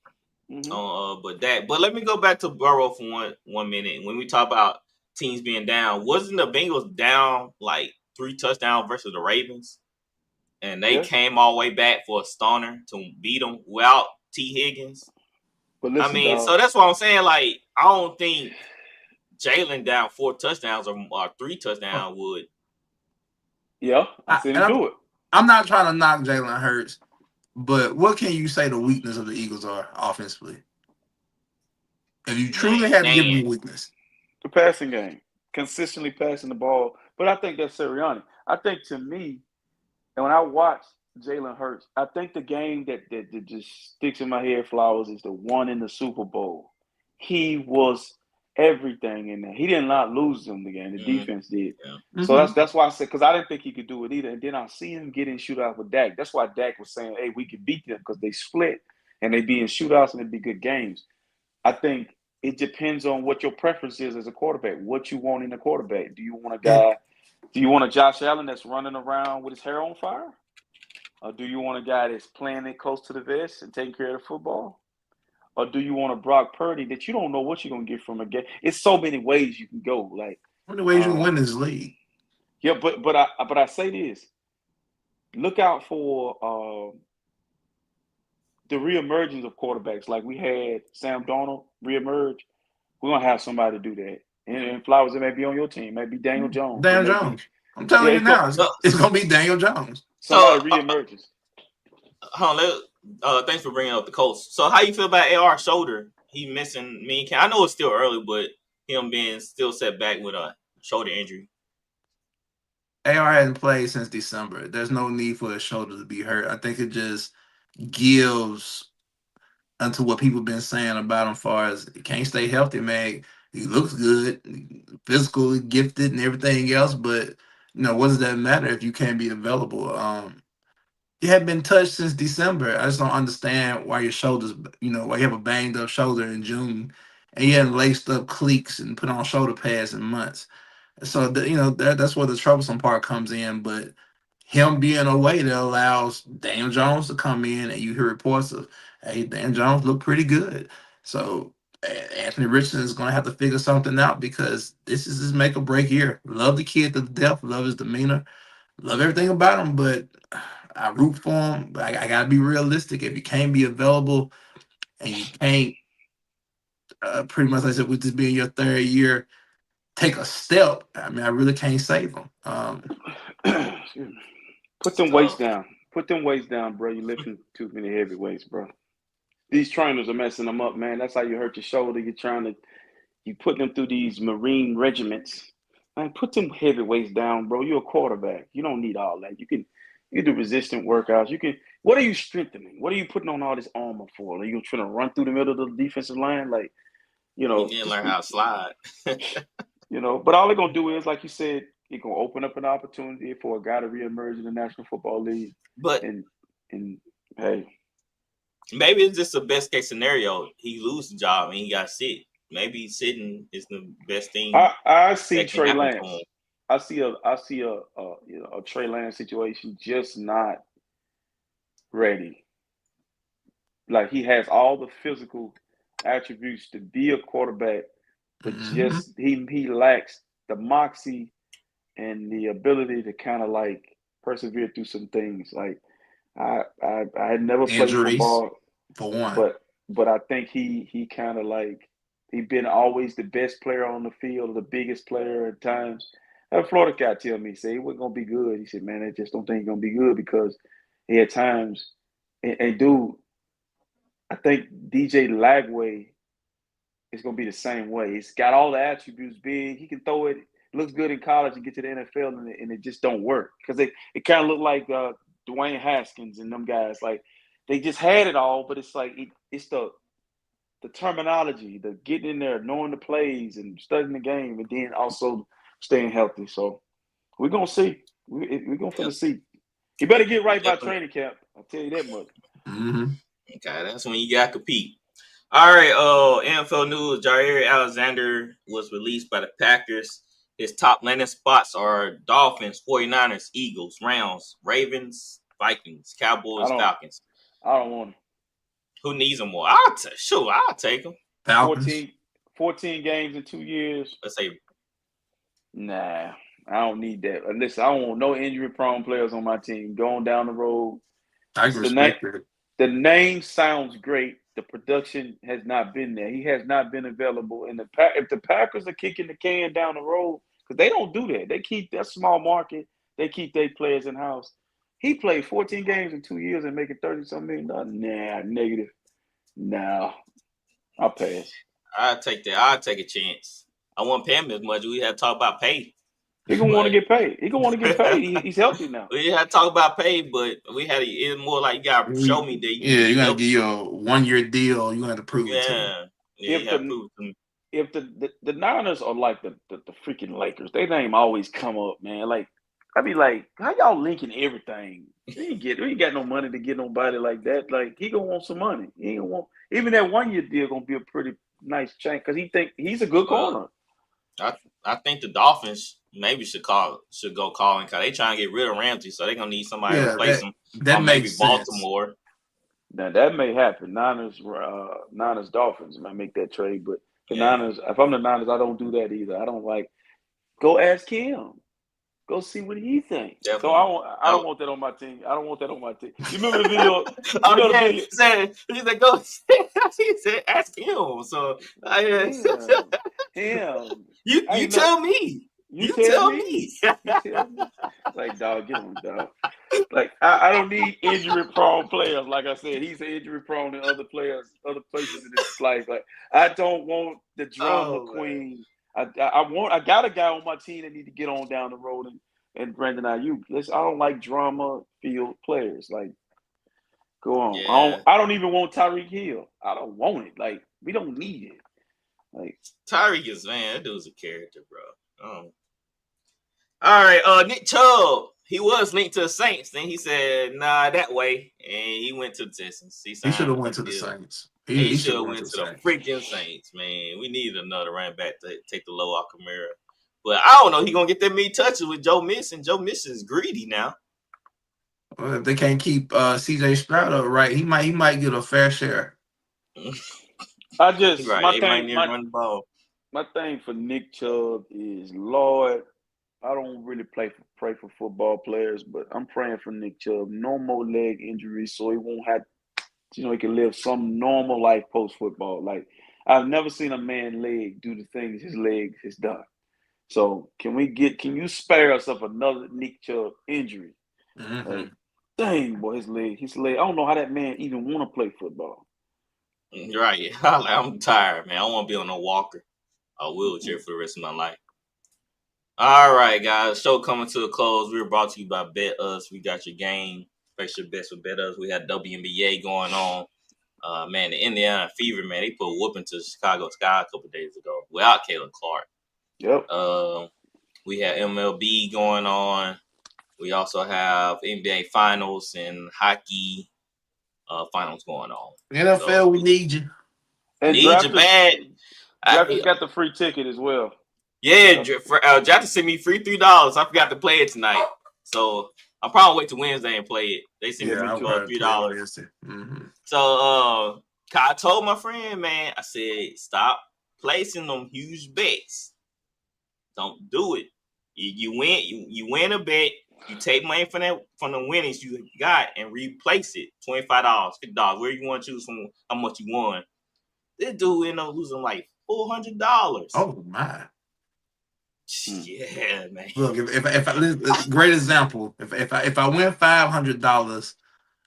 Mm-hmm. But let me go back to Burrow for one minute. When we talk about teams being down, wasn't the Bengals down like 3 touchdowns versus the Ravens? And they came all the way back for a stunner to beat them without T. Higgins. But listen, so that's what I'm saying. Like, I don't think Jalen down 4 touchdowns or 3 touchdowns would. Yeah, I see him do it. I'm not trying to knock Jalen Hurts, but what can you say the weakness of the Eagles are offensively? If you truly had to give them a weakness. The passing game. Consistently passing the ball. But I think that's Sirianni. I think to me, and when I watch Jalen Hurts, I think the game that just sticks in my head, Flowers, is the one in the Super Bowl. He was everything in there. He did not lose them the game. The defense did. Yeah. Mm-hmm. So that's why I said, because I didn't think he could do it either. And then I see him get in shootout with Dak. That's why Dak was saying, hey, we can beat them because they split and they be in shootouts and it'd be good games. I think it depends on what your preference is as a quarterback, what you want in a quarterback. Do you want a guy – do you want a Josh Allen that's running around with his hair on fire? Or do you want a guy that's playing it close to the vest and taking care of the football? Or do you want a Brock Purdy that you don't know what you're going to get from a game? It's so many ways you can go. Like, how many ways you can win this league? Yeah, but I say this. Look out for the reemergence of quarterbacks. Like we had Sam Darnold reemerge. We're going to have somebody do that. And Flowers, it may be on your team. It may be Daniel Jones. Daniel Jones. I'm telling you now, it's going to be Daniel Jones. Somebody reemerges. Thanks for bringing up the Colts. So how you feel about AR's shoulder? he missing me. I know it's still early, but him being still set back with a shoulder injury. AR hasn't played since December. There's no need for his shoulder to be hurt. I think it just gives unto what people been saying about him, far as he can't stay healthy, man. He looks good, physically gifted, and everything else. But what does that matter if you can't be available? He hadn't been touched since December. I just don't understand why your shoulders, why you have a banged up shoulder in June, and you hadn't laced up cleats and put on shoulder pads in months. So that's where the troublesome part comes in. But him being away that allows Daniel Jones to come in, and you hear reports of, hey, Dan Jones looked pretty good. So Anthony Richardson is going to have to figure something out, because this is his make or break year. Love the kid to death, love his demeanor, love everything about him, but I root for him. But I got to be realistic. If you can't be available and you can't, pretty much, like I said, with this being your third year, take a step, I mean, I really can't save him. Put them weights down. Put them weights down, bro. You're lifting too many heavy weights, bro. These trainers are messing them up, man. That's how you hurt your shoulder. You putting them through these Marine regiments. Man, put them heavy weights down, bro. You're a quarterback. You don't need all that. You do resistant workouts. What are you strengthening? What are you putting on all this armor for? Are you trying to run through the middle of the defensive line? You didn't learn how to slide. But all they're gonna do is, like you said, it's gonna open up an opportunity for a guy to reemerge in the National Football League. But and hey, maybe it's just the best case scenario. He lose the job and he got sick. Maybe sitting is the best thing. I see Trey Lance. I see a Trey Lance situation, just not ready. Like, he has all the physical attributes to be a quarterback, but just he lacks the moxie and the ability to kind of like persevere through some things. Like, I had never played football, for one, but I think he kind of like, he's been always the best player on the field, the biggest player at times. I had a Florida guy tell me, he said he wasn't gonna be good. He said, man, I just don't think he's gonna be good, because he had times. And dude, I think DJ Lagway is going to be the same way. He's got all the attributes, big. He can throw it. Looks good in college and get to the NFL, and it just don't work, because it kind of looked like Dwayne Haskins and them guys. Like, they just had it all, but it's like it's the terminology, the getting in there, knowing the plays and studying the game, and then also staying healthy. So we're going to see. We're going to see. You better get right by training camp. I'll tell you that much. Okay, that's when you got to compete. All right, NFL news. Jaire Alexander was released by the Packers. His top landing spots are Dolphins, 49ers, Eagles, Rams, Ravens, Vikings, Cowboys, Falcons. I don't want him. Who needs him more? I'll take him. Falcons. 14 games in 2 years. Let's say. Nah, I don't need that. Listen, I don't want no injury-prone players on my team going down the road. I respect it. The name sounds great. The production has not been there. He has not been available. And if the Packers are kicking the can down the road, because they don't do that. They keep that small market. They keep their players in-house. He played 14 games in 2 years and making $30-something million. Nah, negative. Nah, I'll pass. I'll take that. I'll take a chance. I won't pay him as much. We have to talk about pay. He's going to want to get paid. He's going to want to get paid. He's healthy now. We had to talk about pay, but it's more like you got to show me that. You're going to give you a 1-year deal. You're going to have to prove it to me. If the Niners are like the freaking Lakers, their name always come up, man. Like, I be like, how y'all linking everything? We ain't got no money to get nobody like that. Like, he going to want some money. He ain't gonna want, even that 1-year deal going to be a pretty nice change, because he think he's a good corner. I think the Dolphins maybe should go calling, because they trying to get rid of Ramsey, so they're gonna need somebody to replace him. That maybe makes Baltimore. Sense. Now that may happen. Niners Dolphins might make that trade, but the Niners. If I'm the Niners, I don't do that either. I don't like. Go ask him. Go see what he thinks. Definitely. So I don't want that on my team. I don't want that on my team. You remember the video? He said, go. He said, ask him. So him. you tell me. You tell me. You tell me. Like, dog, get on, dog. Like, I don't need injury-prone players. Like I said, he's injury-prone in other places in his life. Like, I don't want the drama queen. I got a guy on my team that need to get on down the road and Brandon Ayuk. I don't like drama-filled players. Like, go on. Yeah. I don't even want Tyreek Hill. I don't want it. Like, we don't need it. Like, Tyreek is, man, that dude's a character, bro. All right, Nick Chubb. He was linked to the Saints. Then he said, "Nah, that way," and he went to the Texans. He should have went to the Saints. He should have went to the freaking Saints, man. We need another running back to take the low off Kamara. But I don't know. He gonna get that many touches with Joe Mixon. Joe Mixon is greedy now. Well, if they can't keep C.J. Stroud up right, he might get a fair share. I just my thing for Nick Chubb is, Lord, I don't really pray for football players, but I'm praying for Nick Chubb. No more leg injuries, so he won't have, he can live some normal life post football. Like, I've never seen a man leg do the things his leg has done. So can you spare us of another Nick Chubb injury? Mm-hmm. Like, dang, boy, his leg. I don't know how that man even want to play football. Right. I'm tired, man. I don't want to be on a walker or wheelchair for the rest of my life. All right, guys. Show coming to a close. We're brought to you by Bet Us. We got your game. Place your bets with Bet Us. We had WNBA going on. Man, the Indiana Fever, man, they put a whooping to Chicago Sky a couple days ago without Caitlin Clark. Yep. We had MLB going on. We also have NBA Finals and hockey finals going on. NFL, we need you. And need you bad. Draft got the free ticket as well. Yeah, Draft sent me free $3. I forgot to play it tonight. So I'll probably wait till Wednesday and play it. They sent me $3. Mm-hmm. So I told my friend, man, I said, stop placing them huge bets. Don't do it. You win a bet. You take money from the winnings you got and replace it. $25, $50, where you want to choose from how much you won. This dude ended up losing like $400. Oh my! Yeah, man. Look, if I great example. If I win $500,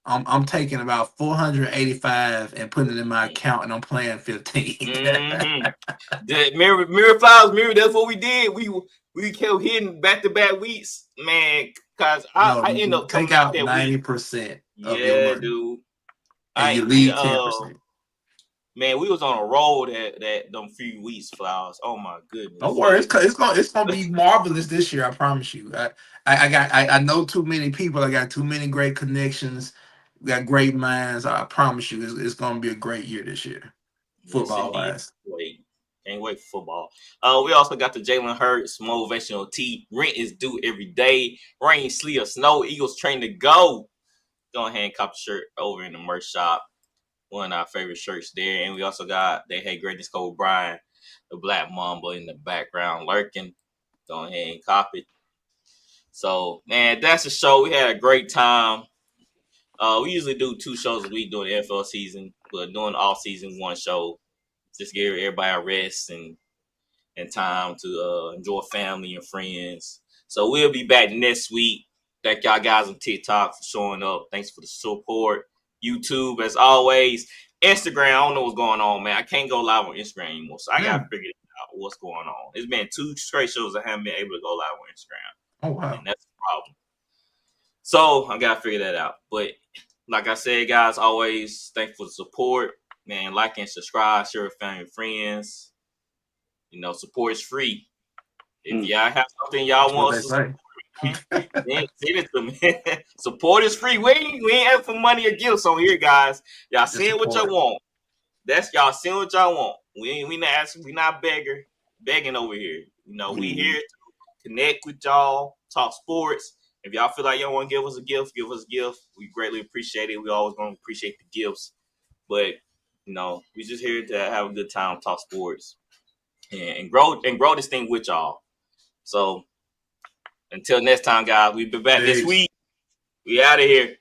I'm taking about $485 and putting it in my account, and I'm playing 15. Mm-hmm. Mirror Flowers, that's what we did. We kept hitting back-to-back weeks, man. Cause I end up take out 90% of your money, dude. And you leave 10%. Man, we was on a roll that them few weeks, Flowers. Oh my goodness! Don't worry, it's gonna be marvelous this year. I promise you. I know too many people. I got too many great connections. Got great minds. I promise you, it's gonna be a great year this year, football wise. Can't wait for football. We also got the Jalen Hurts motivational tee. Rent is due every day. Rain, sleet, or snow. Eagles train to go. Go ahead and cop a shirt over in the merch shop. One of our favorite shirts there. And we also got They Hate Greatness Kobe Bryant, the Black Mamba in the background lurking. Go ahead and cop it. So, man, that's the show. We had a great time. We usually do 2 shows a week during the NFL season, but during the off season, 1 show. Just give everybody a rest and time to enjoy family and friends. So we'll be back next week. Thank y'all guys on TikTok for showing up. Thanks for the support. YouTube, as always. Instagram, I don't know what's going on, man. I can't go live on Instagram anymore, so I got to figure out what's going on. It's been 2 straight shows I haven't been able to go live on Instagram. Oh, wow. And that's the problem. So I got to figure that out. But like I said, guys, always thanks for the support. Man, like and subscribe, share with family and friends. Support is free. If y'all have something y'all want to support, then send it to me. Support is free. We ain't asking for money or gifts on here, guys. Y'all send what y'all want. That's y'all send what y'all want. We not asking. We not begging over here. We here to connect with y'all, talk sports. If y'all feel like y'all want to give us a gift, give us a gift. We greatly appreciate it. We always gonna appreciate the gifts, but. We just here to have a good time, talk sports, and grow this thing with y'all. So until next time, guys, we'll be back this week. We out of here.